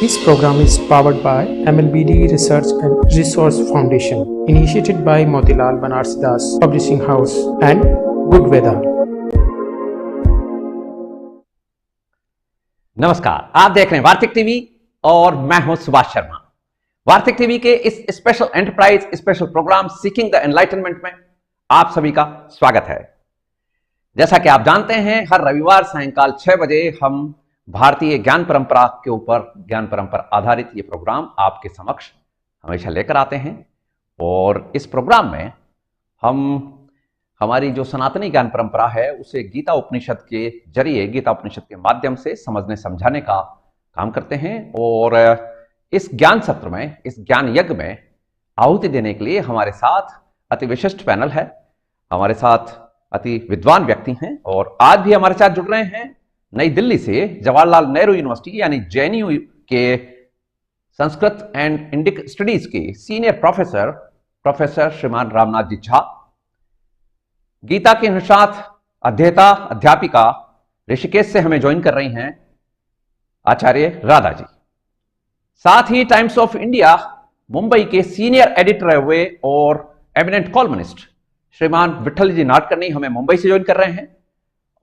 This program is powered by MLBD Research and Resource Foundation, initiated by Motilal Banarsidass Publishing House and Good Weather. नमस्कार, आप देख रहे हैं वार्तिक TV और मैं हूं सुभाष शर्मा। वार्तिक टीवी के इस special enterprise special programme seeking the enlightenment में आप सभी का स्वागत है। जैसा कि आप जानते हैं, हर रविवार सायंकाल 6 बजे हम भारतीय ज्ञान परंपरा के ऊपर ज्ञान परंपरा आधारित ये प्रोग्राम आपके समक्ष हमेशा लेकर आते हैं। और इस प्रोग्राम में हम हमारी जो सनातनी ज्ञान परंपरा है उसे गीता उपनिषद के जरिए, गीता उपनिषद के माध्यम से समझने समझाने का काम करते हैं। और इस ज्ञान सत्र में, इस ज्ञान यज्ञ में आहुति देने के लिए हमारे साथ अति विशिष्ट पैनल है, हमारे साथ अति विद्वान व्यक्ति हैं। और आज भी हमारे साथ जुड़ रहे हैं नई दिल्ली से जवाहरलाल नेहरू यूनिवर्सिटी यानी जेएनयू के संस्कृत एंड इंडिक स्टडीज के सीनियर प्रोफेसर श्रीमान रामनाथ जी झा, गीता के निष्णात अध्येता अध्यापिका ऋषिकेश से हमें ज्वाइन कर रही हैं आचार्य राधा जी। साथ ही टाइम्स ऑफ इंडिया मुंबई के सीनियर एडिटर हुए और एमिनेंट कॉलमनिस्ट श्रीमान विठल जी नाडकर्नी हमें मुंबई से ज्वाइन कर रहे हैं।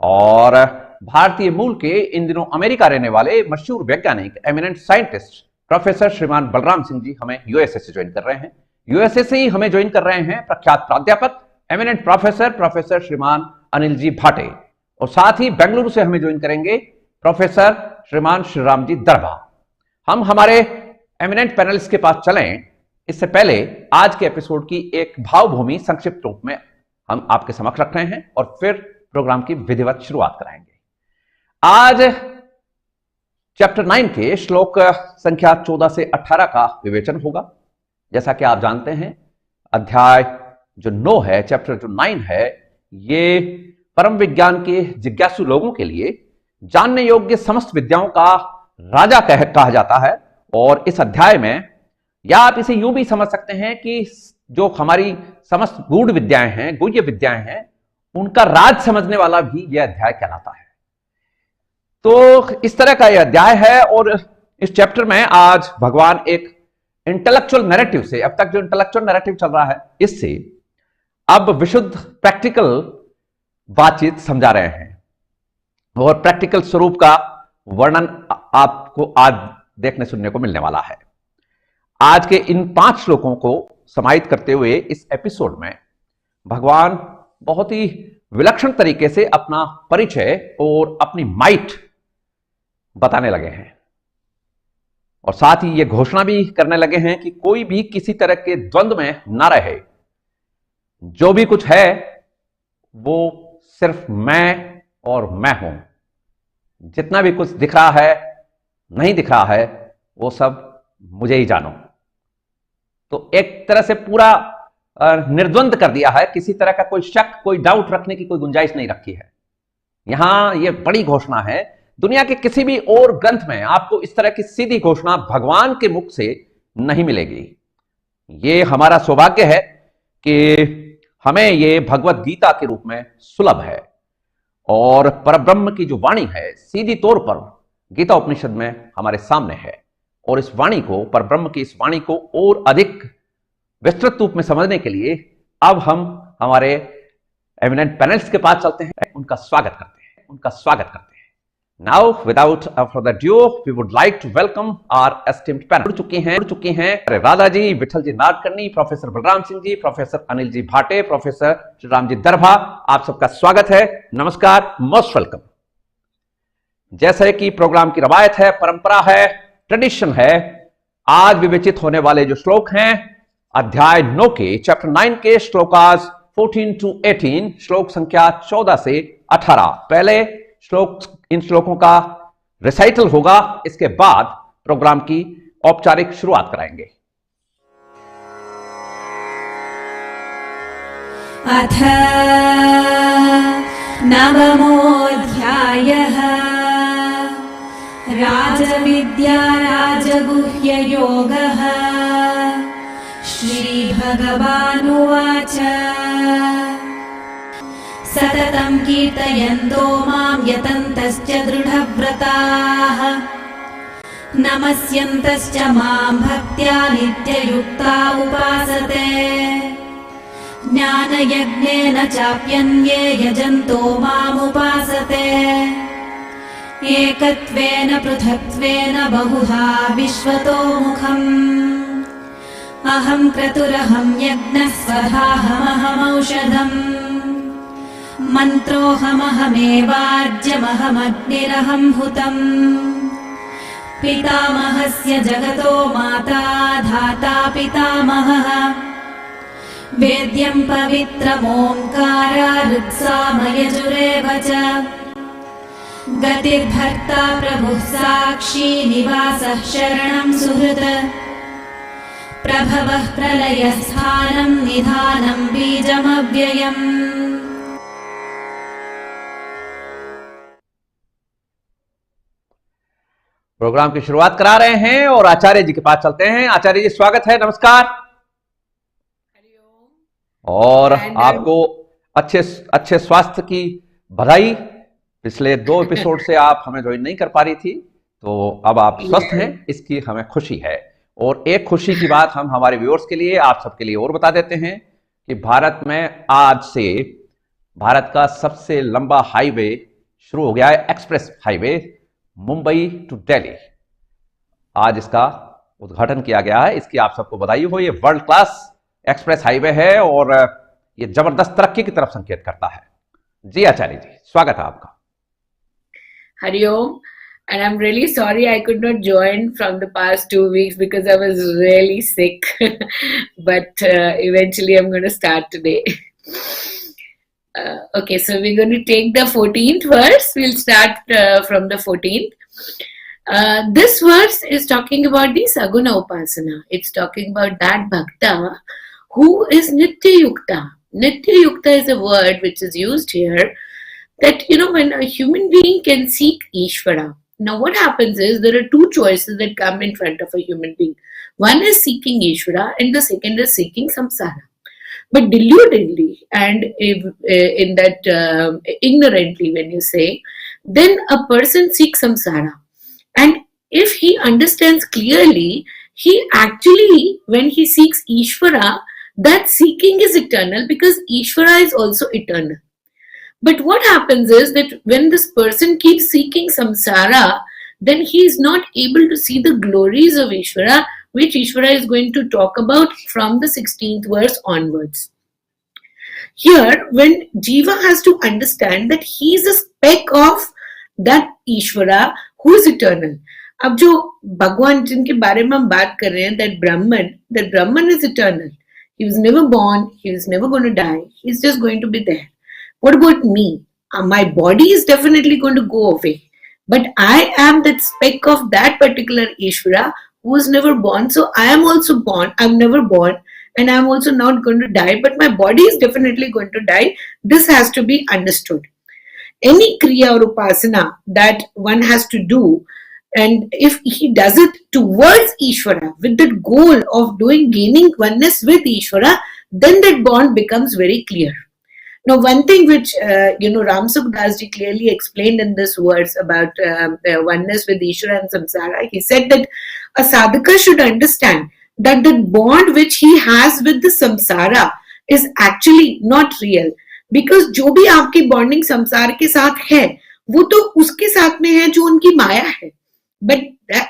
और भारतीय मूल के इन दिनों अमेरिका रहने वाले मशहूर वैज्ञानिक एमिनेंट साइंटिस्ट प्रोफेसर श्रीमान बलराम सिंह जी हमें यूएसए से ज्वाइन कर रहे हैं। यूएसए से ही हमें ज्वाइन कर रहे हैं प्रख्यात प्राध्यापक एमिनेंट प्रोफेसर श्रीमान अनिल जी भाटे। और साथ ही बेंगलुरु से हमें ज्वाइन करेंगे प्रोफेसर श्रीमान श्रीराम जी दर्भा। हम हमारे एमिनेंट पैनलिस्ट के पास चलें, इससे पहले आज के एपिसोड की एक भावभूमि संक्षिप्त रूप में हम आपके समक्ष रख रहे हैं और फिर प्रोग्राम की विधिवत शुरुआत कराएंगे। आज चैप्टर 9 के श्लोक संख्या 14 से 18 का विवेचन होगा। जैसा कि आप जानते हैं, अध्याय जो 9 है, चैप्टर जो 9 है, ये परम विज्ञान के जिज्ञासु लोगों के लिए जानने योग्य समस्त विद्याओं का राजा कहा जाता है। और इस अध्याय में, या आप इसे यूं भी समझ सकते हैं कि जो हमारी समस्त गूढ़ विद्याएं हैं, गुह्य विद्याएं हैं, उनका राज समझने वाला भी यह अध्याय कहलाता है। तो इस तरह का यह अध्याय है। और इस चैप्टर में आज भगवान एक इंटेलेक्चुअल नैरेटिव से, अब तक जो इंटेलेक्चुअल नैरेटिव चल रहा है, इससे अब विशुद्ध प्रैक्टिकल बातचीत समझा रहे हैं। और प्रैक्टिकल स्वरूप का वर्णन आपको आज देखने सुनने को मिलने वाला है। आज के इन 5 श्लोकों को समाहित करते हुए इस एपिसोड में भगवान बहुत ही विलक्षण तरीके से अपना परिचय और अपनी माइट बताने लगे हैं। और साथ ही ये घोषणा भी करने लगे हैं कि कोई भी किसी तरह के द्वंद्व में ना रहे। जो भी कुछ है वो सिर्फ मैं और मैं हूं। जितना भी कुछ दिख रहा है, नहीं दिख रहा है, वो सब मुझे ही जानो। तो एक तरह से पूरा निर्द्वंद कर दिया है। किसी तरह का कोई शक, कोई डाउट रखने की कोई गुंजाइश नहीं रखी है। यहां यह बड़ी घोषणा है। दुनिया के किसी भी और ग्रंथ में आपको इस तरह की सीधी घोषणा भगवान के मुख से नहीं मिलेगी। यह हमारा सौभाग्य है कि हमें यह भगवत गीता के रूप में सुलभ है। और परब्रह्म की जो वाणी है, सीधी तौर पर गीता उपनिषद में हमारे सामने है। और इस वाणी को, परब्रह्म की इस वाणी को और अधिक विस्तृत रूप में समझने के लिए अब हम हमारे एमिनेंट पैनलिस्ट के पास चलते हैं, उनका स्वागत करते हैं। Now without further due we would like to welcome our esteemed panel. जुड़ चुकी हैं Radha ji, Vithal ji Nadkarni, professor Balram Singh ji, professor Anil ji Bhate, professor Shriram ji दर्भा। आप सबका स्वागत है, नमस्कार, मोस्ट वेलकम। जैसे कि प्रोग्राम की रवायत है, परंपरा है, ट्रेडिशन है, आज विवेचित होने वाले जो श्लोक हैं अध्याय 9 के, चैप्टर 9 के श्लोकास 14 to 18, श्लोक संख्या 14 से 18। पहले इन श्लोकों का रिसाइटल होगा, इसके बाद प्रोग्राम की औपचारिक शुरुआत कराएंगे। अथ नवमोऽध्यायः राजविद्या राजगुह्ययोगः। श्रीभगवानुवाच सततं कीर्तयन्तो मां यतन्तश्च दृढव्रताः नमस्यन्तश्च मां भक्त्या नित्ययुक्ता उपासते ज्ञानयज्ञेन चाप्यन्ये यजन्तो मामुपासते एकत्वेन पृथक्त्वेन बहुधा विश्वतोमुखम् अहं क्रतुरहं यज्ञः स्वधाहमहमौषधम् मन्त्रोऽहमहमेवार्ज्यमहमग्निरहं हुतम् पितामहस्य जगतो माता धाता पितामहः वेद्यं पवित्रमोङ्कारारुत्सामयजुरेव च गतिर्भर्ता प्रभुः साक्षी निवासः शरणं सुहृत् प्रभवः प्रलयस्थानं निधानं बीजमव्ययम्। प्रोग्राम की शुरुआत करा रहे हैं और आचार्य जी के पास चलते हैं। आचार्य जी स्वागत है, नमस्कार। और आपको अच्छे स्वास्थ्य की बधाई। पिछले 2 एपिसोड से आप हमें ज्वाइन नहीं कर पा रही थी, तो अब आप स्वस्थ हैं, इसकी हमें खुशी है। और एक खुशी की बात हम हमारे व्यूअर्स के लिए, आप सबके लिए और बता देते हैं कि भारत में आज से भारत का सबसे लंबा हाईवे शुरू हो गया है, express highway Mumbai to Delhi. आज इसका उद्घाटन किया गया है, इसकी आप सबको बधाई हो। ये वर्ल्ड क्लास एक्सप्रेस हाईवे है और ये जबरदस्त तरक्की की तरफ संकेत करता है। जी आचार्य जी, स्वागत है आपका। Hariom, and I'm really sorry I could not join from the past 2 weeks because I was really sick. But eventually I'm going to start today. Okay, so we're going to take the 14th verse. We'll start from the 14th. This verse is talking about the Saguna Upasana. It's talking about that Bhakta who is Nitya Yukta. Nitya Yukta is a word which is used here that, when a human being can seek Ishvara. Now what happens is there are 2 choices that come in front of a human being. One is seeking Ishvara and the second is seeking samsara. But deludedly and in that ignorantly when you say, then a person seeks samsara. And if he understands clearly, he actually, when he seeks Ishvara, that seeking is eternal because Ishvara is also eternal. But what happens is that when this person keeps seeking samsara, then he is not able to see the glories of Ishvara, which Ishvara is going to talk about from the 16th verse onwards. Here, when Jiva has to understand that he is a speck of that Ishvara who is eternal. अब जो भगवान जिनके बारे में हम बात कर रहे हैं, that Brahman is eternal. He was never born, he was never going to die, he is just going to be there. What about me? My body is definitely going to go away. But I am that speck of that particular Ishvara who was never born. So I am also born. I'm never born. And I'm also not going to die. But my body is definitely going to die. This has to be understood. Any Kriya or Upasana that one has to do, and if he does it towards Ishvara with that goal of gaining oneness with Ishvara, then that bond becomes very clear. Now, one thing which, Ram Sukdas ji clearly explained in this verse about oneness with Ishvara and samsara, he said that a sadhaka should understand that the bond which he has with the samsara is actually not real. Because जो भी आपकी bonding संसार के साथ है, वो तो उसके साथ में है जो उनकी माया है. But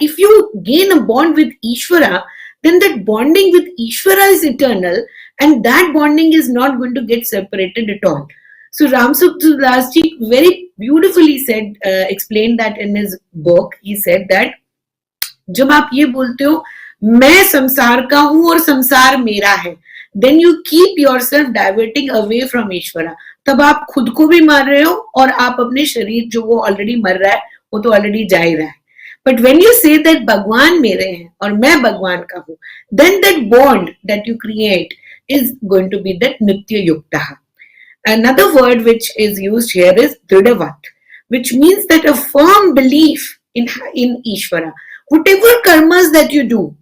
if you gain a bond with Ishvara, then that bonding with Ishvara is eternal, and that bonding is not going to get separated at all. So Ram Sukdas ji very beautifully said, explained that in his book. He said that जब आप ये बोलते हो मैं संसार का हूँ और संसार मेरा है, then you keep yourself diverting away from Ishvara. तब आप खुद को भी मार रहे हो और आप अपने शरीर जो वो ऑलरेडी मर रहा है वो तो ऑलरेडी जा ही रहा है. But when you say that भगवान मेरे हैं और मैं भगवान का हूँ, then that bond that you create is going to be that nitya yukta. Another word which is used here is dridavat, which means that a firm belief in Ishvara. Whatever karmas that you do,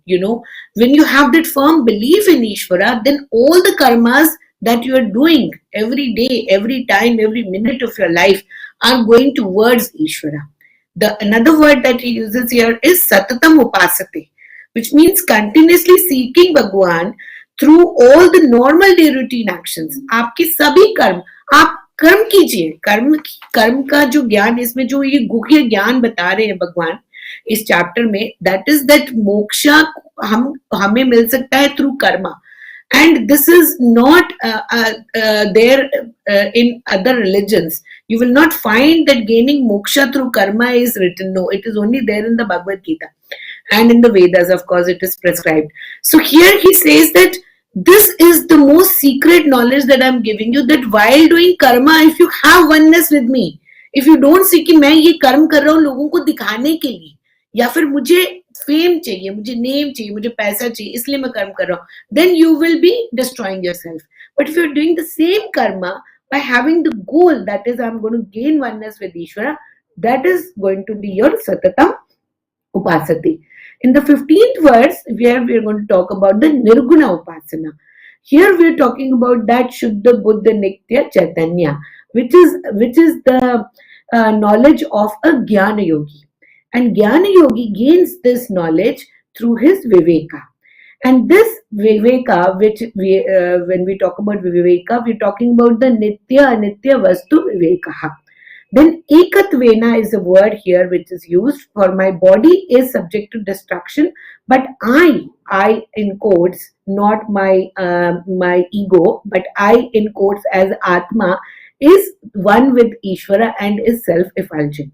when you have that firm belief in Ishvara, then all the karmas that you are doing every day, every time, every minute of your life are going towards Ishvara. The another word that he uses here is Satatam Upasate, which means continuously seeking Bhagwan through all the normal day routine actions. आपके सभी कर्म, आप कर्म कीजिए. कर्म का जो ज्ञान, इसमें जो ये गुह्य ज्ञान बता रहे हैं भगवान इस चैप्टर में, that is that मोक्षा हमें मिल सकता है through Karma. And this is not there in other religions. You will not find that gaining moksha through karma is written. No, it is only there in the Bhagavad Gita. And in the Vedas, of course, it is prescribed. So here he says that this is the most secret knowledge that I am giving you, that while doing karma, if you have oneness with me, if you don't see कि मैं ये कर्म कर रहा हूँ लोगों को दिखाने के लिए, या फिर मुझे फेम चाहिए, मुझे नेम चाहिए, मुझे पैसा चाहिए, इसलिए मैं कर्म कर रहा हूँ, then you will be destroying yourself. But if you are doing the same karma by having the goal, that is, I am going to gain oneness with Ishvara, that is going to be your Satatam Upasati. In the 15th verse, where we are going to talk about the Nirguna Upasana. Here we are talking about that Shuddha Buddha Nitya Chaitanya, which is the knowledge of a Jnana Yogi. And Jnana Yogi gains this knowledge through his Viveka. And this Viveka, which when we talk about Viveka, we're talking about the Nitya Anitya Vastu Viveka. Then Ekatvena is a word here which is used for my body is subject to destruction, but I in quotes, not my ego, but I in quotes as Atma is one with Ishvara and is self-effulgent.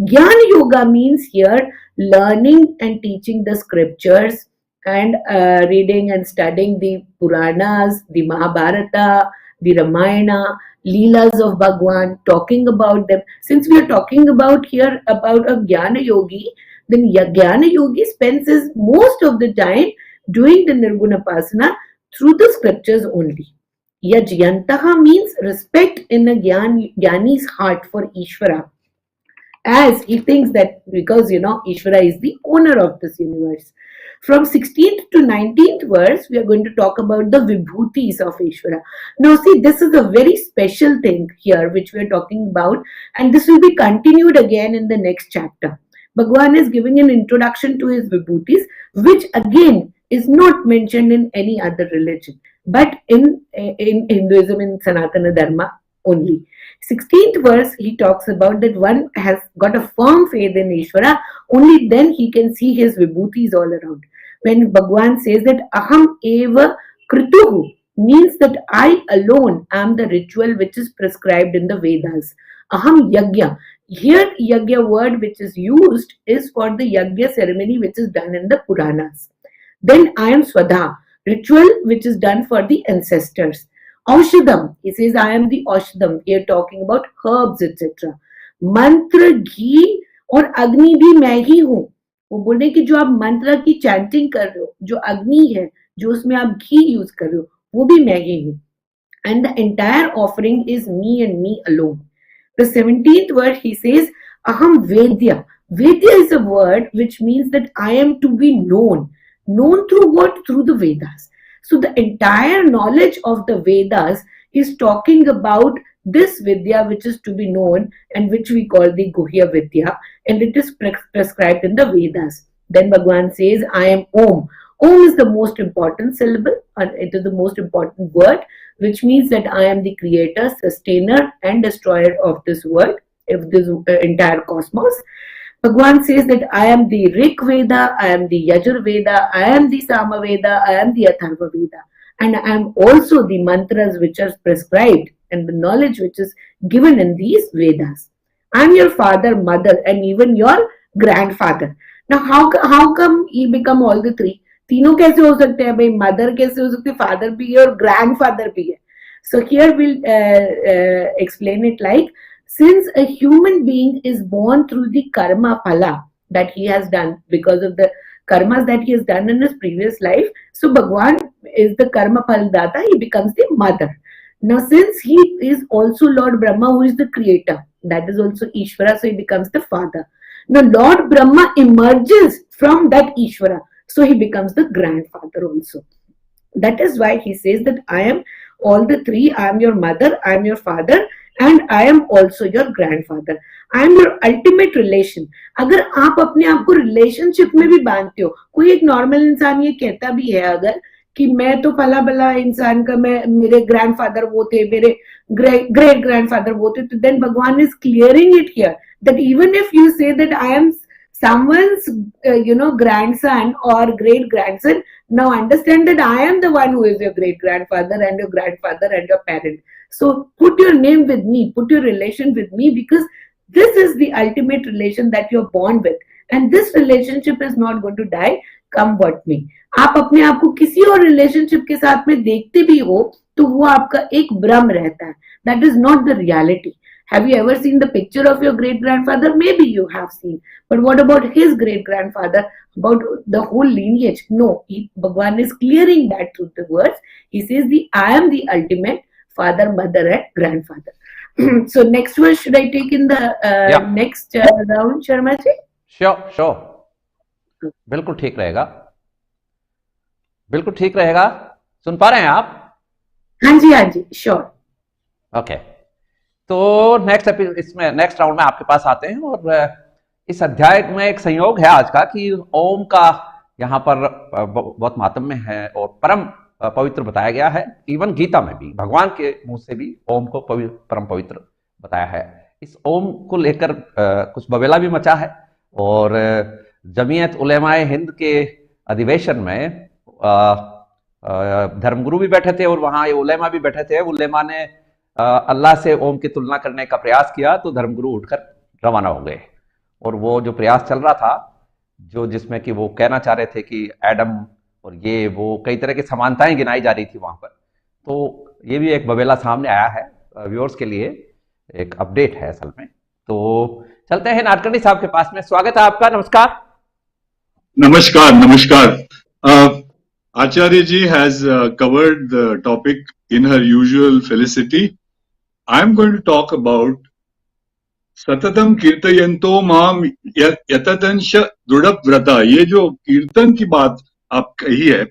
Jnana Yoga means here learning and teaching the scriptures and reading and studying the Puranas, the Mahabharata, the Ramayana, Leelas of Bhagwan, talking about them. Since we are talking about here about a Jnana Yogi, then Jnana Yogi spends his most of the time doing the Nirguna Pasana through the scriptures only. Yajyantaha means respect in a Jnani's heart for Ishvara, as he thinks that because Ishvara is the owner of this universe. From 16th to 19th verse, we are going to talk about the Vibhutis of Ishvara. Now see, this is a very special thing here which we are talking about, and this will be continued again in the next chapter. Bhagwan is giving an introduction to his Vibhutis, which again is not mentioned in any other religion, but in Hinduism, in Sanatan Dharma only. 16th verse, he talks about that one has got a firm faith in Ishvara, only then he can see his vibhutis all around. When Bhagwan says that Aham eva krituhu, means that I alone am the ritual which is prescribed in the Vedas. Aham yagya. Here yagya word which is used is for the yagya ceremony which is done in the Puranas. Then I am Swadha, ritual which is done for the ancestors. Aushadam, he says I am the Aushadam. Here talking about herbs etc. Mantra, ghee और अग्नि भी मैं ही हूँ. वो बोलने की जो आप मंत्र की चैंटिंग कर रहे हो, जो अग्नि है, जो उसमें आप घी यूज कर रहे हो, वो भी मैं ही हूँ. And the entire offering is me and me alone. The 17th word he says Aham Vedya. Vedya is a word which means that I am to be known. Known through what? Through the Vedas. So the entire knowledge of the Vedas is talking about this Vidya which is to be known and which we call the Guhya Vidya, and it is prescribed in the Vedas. Then Bhagwan says, I am Om. Om is the most important syllable and it is the most important word, which means that I am the creator, sustainer and destroyer of this world, of this entire cosmos. Bhagwan says that I am the Rik Veda, I am the Yajur Veda, I am the Sama Veda, I am the Atharva Veda, and I am also the mantras which are prescribed and the knowledge which is given in these Vedas. I am your father, mother, and even your grandfather. Now, how come he become all the three? तीनों कैसे हो सकते हैं भाई? Mother कैसे हो सकते हैं, फादर भी है और ग्रैंडफादर भी है. So here we'll explain it like, since a human being is born through the karma phala that he has done because of the karmas that he has done in his previous life, so Bhagwan is the karma phala data, he becomes the mother. Now since he is also Lord Brahma who is the creator, that is also Ishvara, so he becomes the father. Now Lord Brahma emerges from that Ishvara, so he becomes the grandfather also. That is why he says that I am all the three, I am your mother, I am your father, and I am also your grandfather. I am your ultimate relation. अगर आप अपने आप को relationship में भी बांधते हो, कोई एक नॉर्मल इंसान ये कहता भी है अगर कि मैं तो फला बला इंसान का, मैं मेरे ग्रैंडफादर वो थे, मेरे ग्रेट ग्रैंडफादर वो थे, तो देन भगवान is clearing it here that even if you say that I am someone's grandson or great grandson, now understand that I am the one who is your great grandfather and your grandfather and your parent. So put your name with me, put your relation with me, because this is the ultimate relation that you're born with, and this relationship is not going to die come what may. आप अपने आप को किसी और relationship के साथ में देखते भी हो तो वो आपका एक भ्रम रहता है. That is not the reality. Have you ever seen the picture of your great grandfather? Maybe you have seen, but what about his great grandfather, about the whole lineage? No, Bhagwan is clearing that through the words. He says I am the ultimate father, mother and grandfather. So next verse should I take in the next round, Sharma ji? Sure. बिल्कुल ठीक रहेगा, बिल्कुल ठीक रहेगा. सुन पा रहे हैं आप? हाँ जी, श्योर. ओके, तो नेक्स्ट राउंड में आपके पास आते हैं, और इस अध्याय में एक संयोग है आज का कि ओम का यहाँ पर बहुत मातम्य है और परम पवित्र बताया गया है. इवन गीता में भी भगवान के मुंह से भी ओम को परम पवित्र बताया है. इस ओम को लेकर कुछ बवेला भी मचा है, और जमीयत उलेमाए हिंद के अधिवेशन में धर्मगुरु भी बैठे थे और वहां ये उलेमा भी बैठे थे. उलेमा ने अल्लाह से ओम की तुलना करने का प्रयास किया तो धर्मगुरु उठकर रवाना हो गए, और वो जो प्रयास चल रहा था, जो जिसमें कि वो कहना चाह रहे थे कि एडम और ये वो कई तरह की समानताएं गिनाई जा रही थी वहां पर, तो ये भी एक बवेला सामने आया है. व्यूअर्स के लिए एक अपडेट है असल में. तो चलते हैं नाडकर्णी साहब के पास में. स्वागत है आपका. नमस्कार. Acharya ji has covered the topic in her usual felicity. I am going to talk about सततम कीर्तयन्तो माम यततंश दृढ़व्रता. ये जो कीर्तन की बात आप कही है,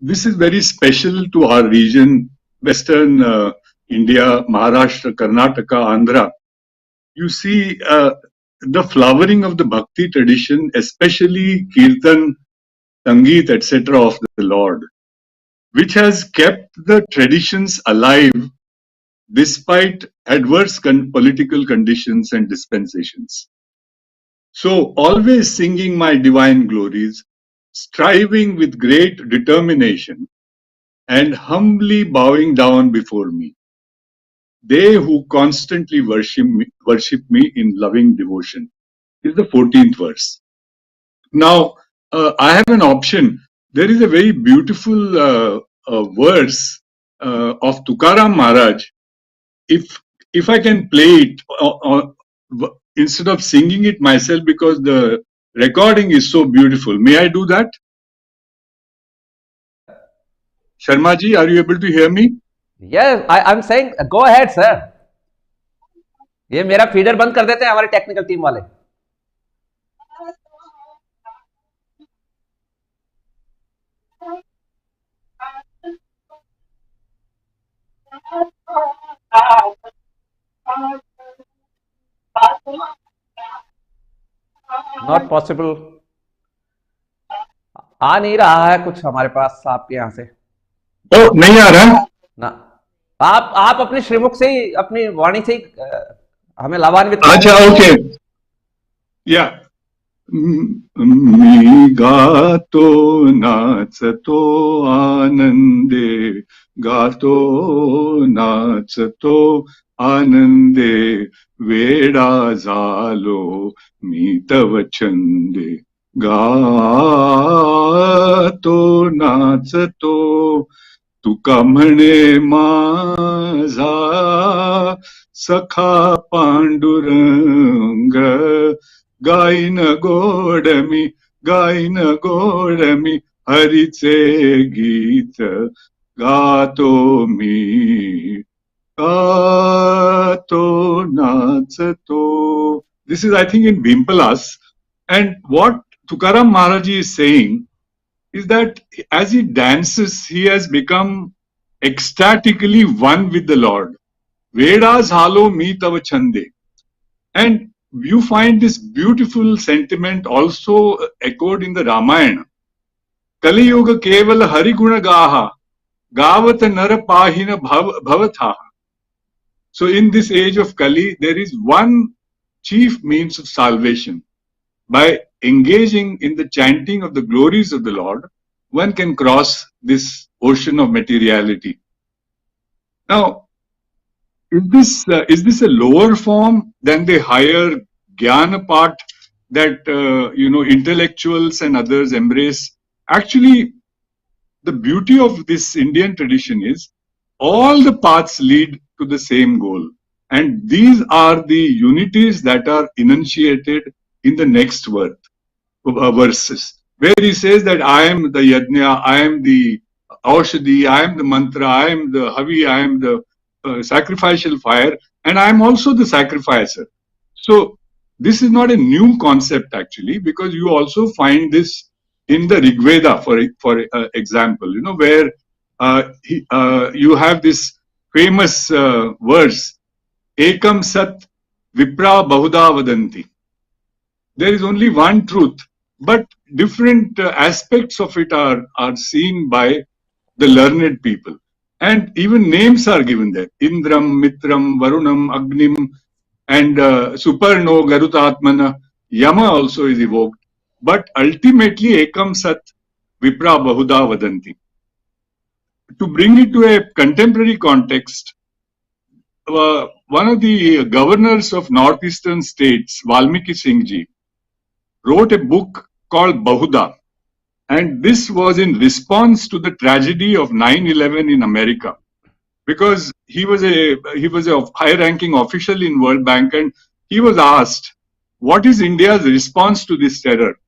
this is very special to our region, Western India, Maharashtra, Karnataka, Andhra. You see the flowering of the bhakti tradition, especially kirtan, sangeet, etc. of the Lord, which has kept the traditions alive despite adverse political conditions and dispensations. So always singing my divine glories, striving with great determination and humbly bowing down before me. They who constantly worship me in loving devotion. This is the 14th verse. Now, I have an option. There is a very beautiful verse of Tukaram Maharaj. If I can play it instead of singing it myself, because the recording is so beautiful, may I do that? Sharma ji, are you able to hear me? Yes, I'm saying go ahead, sir. ये मेरा feeder बंद कर देते हैं हमारे technical team वाले. Not possible. आ नहीं रहा है कुछ हमारे पास आपके यहाँ से. तो नहीं आ रहा ना. आप अपने श्रीमुख से ही, अपनी वाणी से ही हमें लाभान्वित. अच्छा, ओके. या मी गातो नाचतो आनंदे, गातो नाचतो आनंदे, वेडा झालो मी तव छंदे, गातो नाचतो तुका म्हणे माझा सखा पांडुरंग, गायन गोडमी हरीचे गीत, गातो मी गातो नाचतो. This is, I think, in Bhimpalas. And what Tukaram Maharaj is saying is that as he dances, he has become ecstatically one with the Lord, Vedas halo mi tava chande. And you find this beautiful sentiment also echoed in the Ramayana. Kali Yuga kevala hariguna gaha, gavata nara pahina bhavatha. So in this age of Kali, there is one chief means of salvation. By engaging in the chanting of the glories of the Lord, one can cross this ocean of materiality. Now, is this a lower form than the higher jnana part that intellectuals and others embrace? Actually, the beauty of this Indian tradition is all the paths lead to the same goal, and these are the unities that are enunciated in the next verses, where he says that I am the yajna, I am the aushadhi, I am the mantra, I am the havi, I am the sacrificial fire, and I am also the sacrificer. So this is not a new concept actually, because you also find this in the Rig Veda, for example, where you have this famous verse, Ekam Sat Vipra Bahuda Vadanti. There is only one truth, but different aspects of it are seen by the learned people. And even names are given there. Indram, Mitram, Varunam, Agnim, and Suparno, Garutatmana, Yama also is evoked. But ultimately, Ekam Sat Vipra Bahuda Vadanti. To bring it to a contemporary context, one of the governors of northeastern states, Valmiki Singhji, wrote a book called Bahuda. And this was in response to the tragedy of 9/11 in America, because he was a high-ranking official in World Bank, and he was asked, what is India's response to this terror?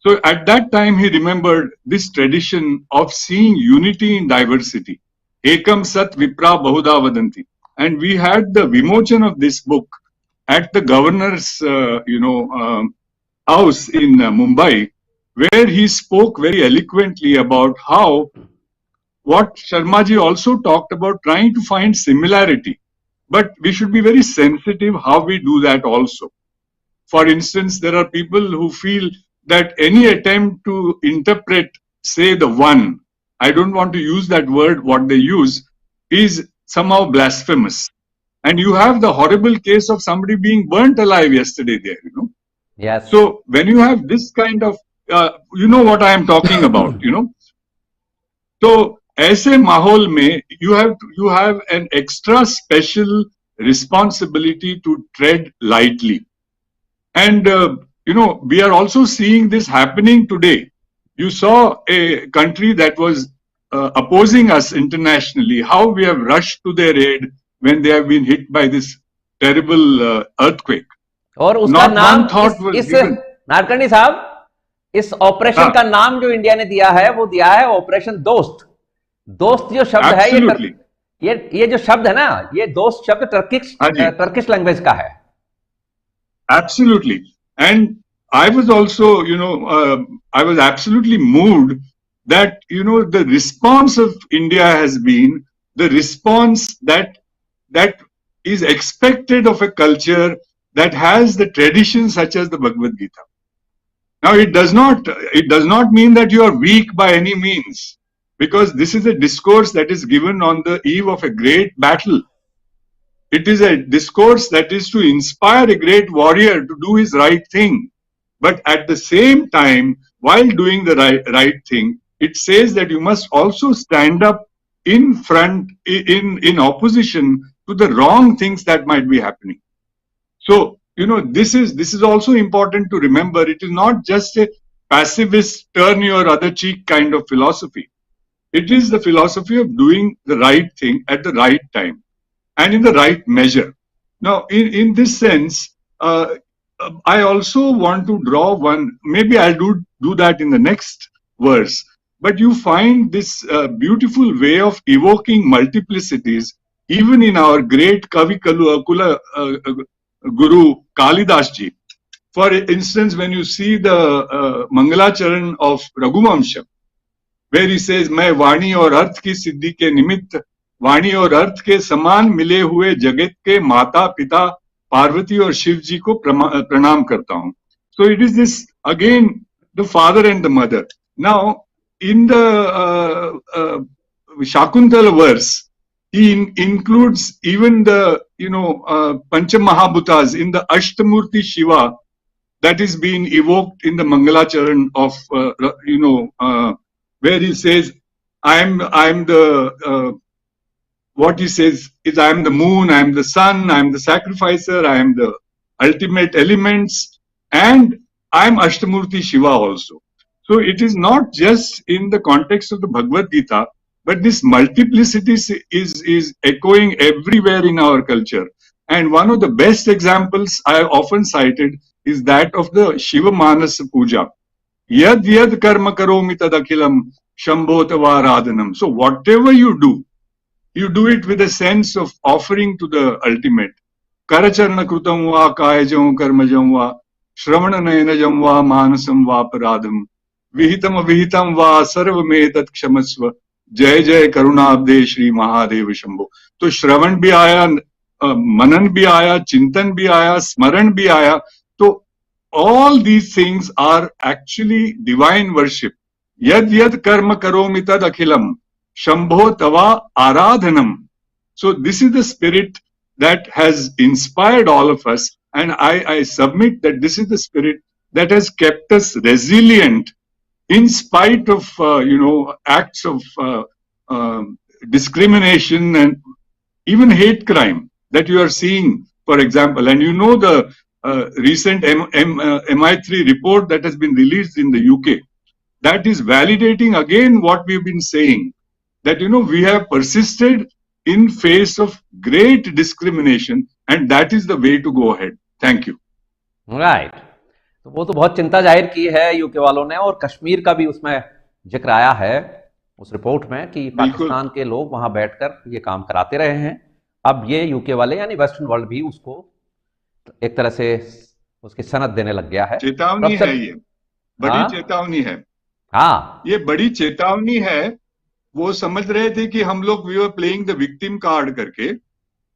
So at that time, he remembered this tradition of seeing unity in diversity. Ekam Sat Vipra Bahuda Vadanti. And we had the vimochan of this book at the governor's, house in Mumbai, where he spoke very eloquently about how what Sharmaji also talked about, trying to find similarity. But we should be very sensitive how we do that also. For instance, there are people who feel that any attempt to interpret, say, the one, I don't want to use that word, what they use, is somehow blasphemous. And you have the horrible case of somebody being burnt alive yesterday there, Yes. So when you have this kind of, you know what I am talking about, So, ऐसे माहौल में you have an extra special responsibility to tread lightly. And, we are also seeing this happening today. You saw a country that was opposing us internationally, how we have rushed to their aid when they have been hit by this terrible earthquake. और उसका नाम इस नाडकर्णी साहब, इस operation का नाम जो India ने दिया है वो दिया है ऑपरेशन दोस्त. दोस्त जो शब्द है, ये जो शब्द है ना, ये दोस्त शब्द टर्किश लैंग्वेज का है. Absolutely. And I was also, I was absolutely moved that, the response of India has been the response that is expected of a culture that has the traditions such as the Bhagavad Gita. Now, it does not mean that you are weak by any means, because this is a discourse that is given on the eve of a great battle. It is a discourse that is to inspire a great warrior to do his right thing. But at the same time, while doing the right thing, it says that you must also stand up in front, in opposition to the wrong things that might be happening. So, this is also important to remember. It is not just a pacifist, turn your other cheek kind of philosophy. It is the philosophy of doing the right thing at the right time and in the right measure. Now, in this sense, I also want to draw one, maybe I'll do that in the next verse, but you find this beautiful way of evoking multiplicities, even in our great Kavi Kula Guru Kalidas ji. For instance, when you see the Mangalacharan of Raghuvamsha, where he says, "Main Vani aur Arth ki siddhi ke nimitt वाणी और अर्थ के समान मिले हुए जगत के माता पिता पार्वती और शिव जी को प्रणाम करता हूं. So it is this again the father and the mother. Now in the Shakuntala verse, he includes even the Pancha Mahabhutas in the Ashtamurti Shiva that is being evoked in the Mangalacharan of where he says, I am the what he says is, I am the moon, I am the sun, I am the sacrificer, I am the ultimate elements, and I am Ashtamurti Shiva also. So it is not just in the context of the Bhagavad Gita, but this multiplicity is echoing everywhere in our culture. And one of the best examples I have often cited is that of the Shiva Manasa Puja. Yad yad karma karomi tadakhilam shambhotava radhanam. So whatever you do it with a sense of offering to the ultimate. Karacharna krutam va kayajam karmajam va shravana nayanajam va manasam va paradham vihitam avihitam va sarvame tat kshamasva जय जय करुणाब्दे श्री महादेव शंभो. तो श्रवण भी आया, मनन भी आया, चिंतन भी आया, स्मरण भी आया. तो all these things are actually divine worship. Yad yad karma karomi tad akhilam shambho tava aradhanam. So this is the spirit that has inspired all of us, and I submit that this is the spirit that has kept us resilient in spite of acts of discrimination and even hate crime that you are seeing, for example. And the recent MI3 report that has been released in the UK, that is validating again what we've been saying, that we have persisted in face of great discrimination, and that is the way to go ahead. Thank you. Right. तो वो तो बहुत चिंता जाहिर की है UK वालों ने, और कश्मीर का भी उसमें जिक्र आया है उस रिपोर्ट में कि पाकिस्तान के लोग वहां बैठकर ये काम कराते रहे हैं. अब ये यूके वाले यानी वेस्टर्न वर्ल्ड भी उसको एक तरह से उसकी सनद देने लग गया है. चेतावनी है, ये बड़ी चेतावनी है. हाँ, ये बड़ी चेतावनी है. वो समझ रहे थे कि हम लोग we were playing the victim card करके,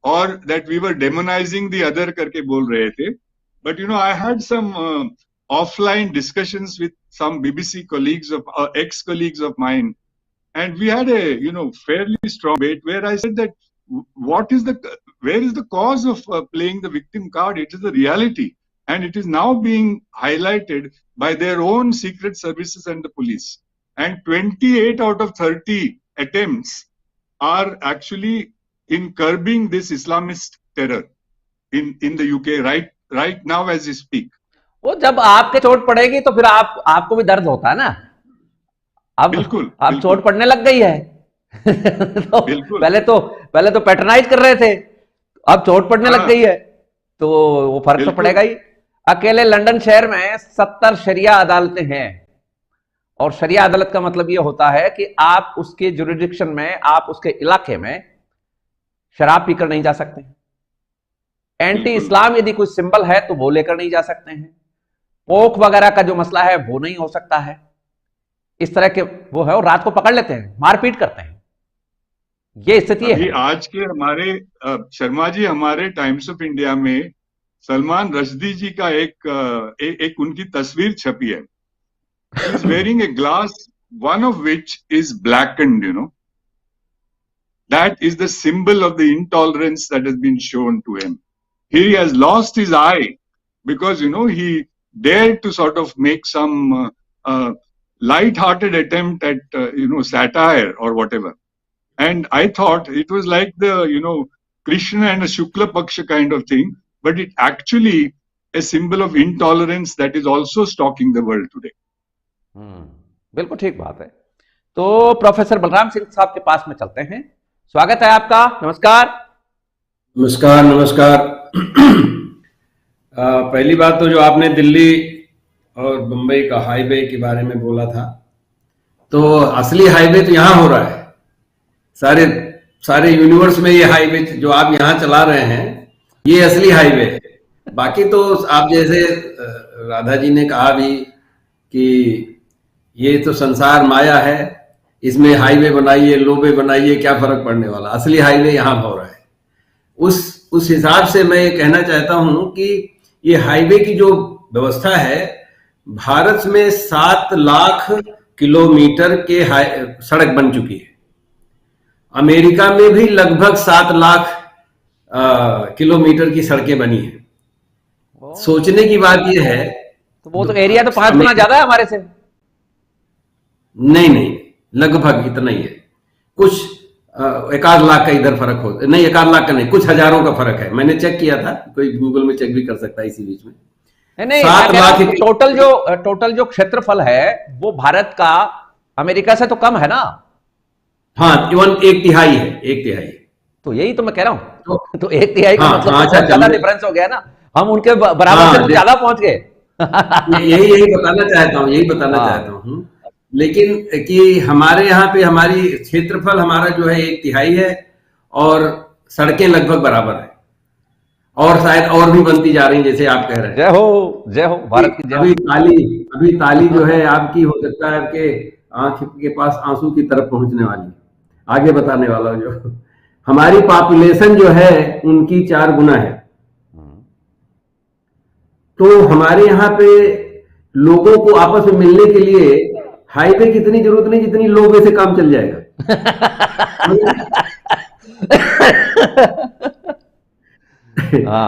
और that we were demonising the other करके बोल रहे थे. But I had some offline discussions with some BBC colleagues of ex-colleagues of mine, and we had a fairly strong debate where I said that where is the cause of playing the victim card? It is the reality, and it is now being highlighted by their own secret services and the police. And 28 out of 30 attempts are actually in curbing this Islamist terror in the UK right now as we speak. वो जब आपके चोट पड़ेगी तो फिर आपको भी दर्द होता है ना. अब बिल्कुल, आप चोट पड़ने लग गई है. तो पहले तो पैटर्नाइज कर रहे थे, अब चोट पड़ने लग गई है, तो वो फर्क तो पड़ेगा ही. अकेले लंदन शहर में 70 शरिया अदालतें हैं, और शरिया अदालत का मतलब ये होता है कि आप उसके जुरिडिक्शन में, आप उसके इलाके में शराब पीकर नहीं जा सकते हैं. एंटी इस्लाम यदि कोई सिंबल है तो वो लेकर नहीं जा सकते हैं. पोक वगैरह का जो मसला है वो नहीं हो सकता है. इस तरह के वो है, और रात को पकड़ लेते हैं, मारपीट करते हैं. ये स्थिति है. आज के हमारे शर्मा जी, हमारे टाइम्स ऑफ इंडिया में सलमान रश्दी जी का एक उनकी तस्वीर छपी है. He is wearing a glass, one of which is blackened, That is the symbol of the intolerance that has been shown to him. He has lost his eye because, he dared to sort of make some light-hearted attempt at, satire or whatever. And I thought it was like the, Krishna and a Shukla Paksha kind of thing, but it actually a symbol of intolerance that is also stalking the world today. बिल्कुल ठीक बात है. तो professor Balram Singh साहब के पास में चलते हैं. स्वागत है आपका. नमस्कार. नमस्कार. पहली बात तो जो आपने दिल्ली और मुंबई का हाईवे के बारे में बोला था, तो असली हाईवे तो यहाँ हो रहा है. सारे यूनिवर्स में ये हाईवे जो आप यहाँ चला रहे हैं, ये असली हाईवे है. बाकी तो आप जैसे राधा जी ने कहा भी कि ये तो संसार माया है, इसमें हाईवे बनाइए, लोवे बनाइए, क्या फर्क पड़ने वाला, असली हाईवे यहाँ हो रहा है। उस हिसाब से मैं ये कहना चाहता हूं कि ये हाईवे की जो व्यवस्था है, भारत में 7 लाख किलोमीटर के सड़क बन चुकी है। अमेरिका में भी लगभग 7 लाख किलोमीटर की सड़कें बनी हैं। सोचने की बात यह है, तो वो तो एरिया तो 5 गुना ज्यादा है हमारे से। नहीं, लगभग इतना ही है। कुछ 1 लाख का इधर फर्क हो, नहीं 1 लाख का नहीं, कुछ हजारों का फर्क है। मैंने चेक किया था, कोई गूगल में चेक भी कर सकता है इसी बीच में। नहीं, 7 लाख टोटल जो क्षेत्रफल है वो भारत का अमेरिका से तो कम है ना। हाँ, इवन 1/3 है, 1/3। तो यही तो मैं कह रहा हूं, तो 1/3 का मतलब अच्छा, ज्यादा डिफरेंस हो गया ना, हम उनके बराबर से तो ज्यादा पहुंच गए। यही बताना चाहता हूँ, लेकिन कि हमारे यहाँ पे हमारी क्षेत्रफल हमारा जो है 1/3 है और सड़कें लगभग बराबर है, और शायद और भी बनती जा रही, जैसे आप कह रहे हैं। जय हो भारत की जय। अभी ताली जो है आपकी, हो सकता है आपके आंख के पास आंसू की तरफ पहुंचने वाली, आगे बताने वाला। जो हमारी पॉपुलेशन जो है उनकी 4 गुना है, तो हमारे यहाँ पे लोगों को आपस में मिलने के लिए हाईवे की इतनी जरूरत नहीं जितनी लोगों से काम चल जाएगा।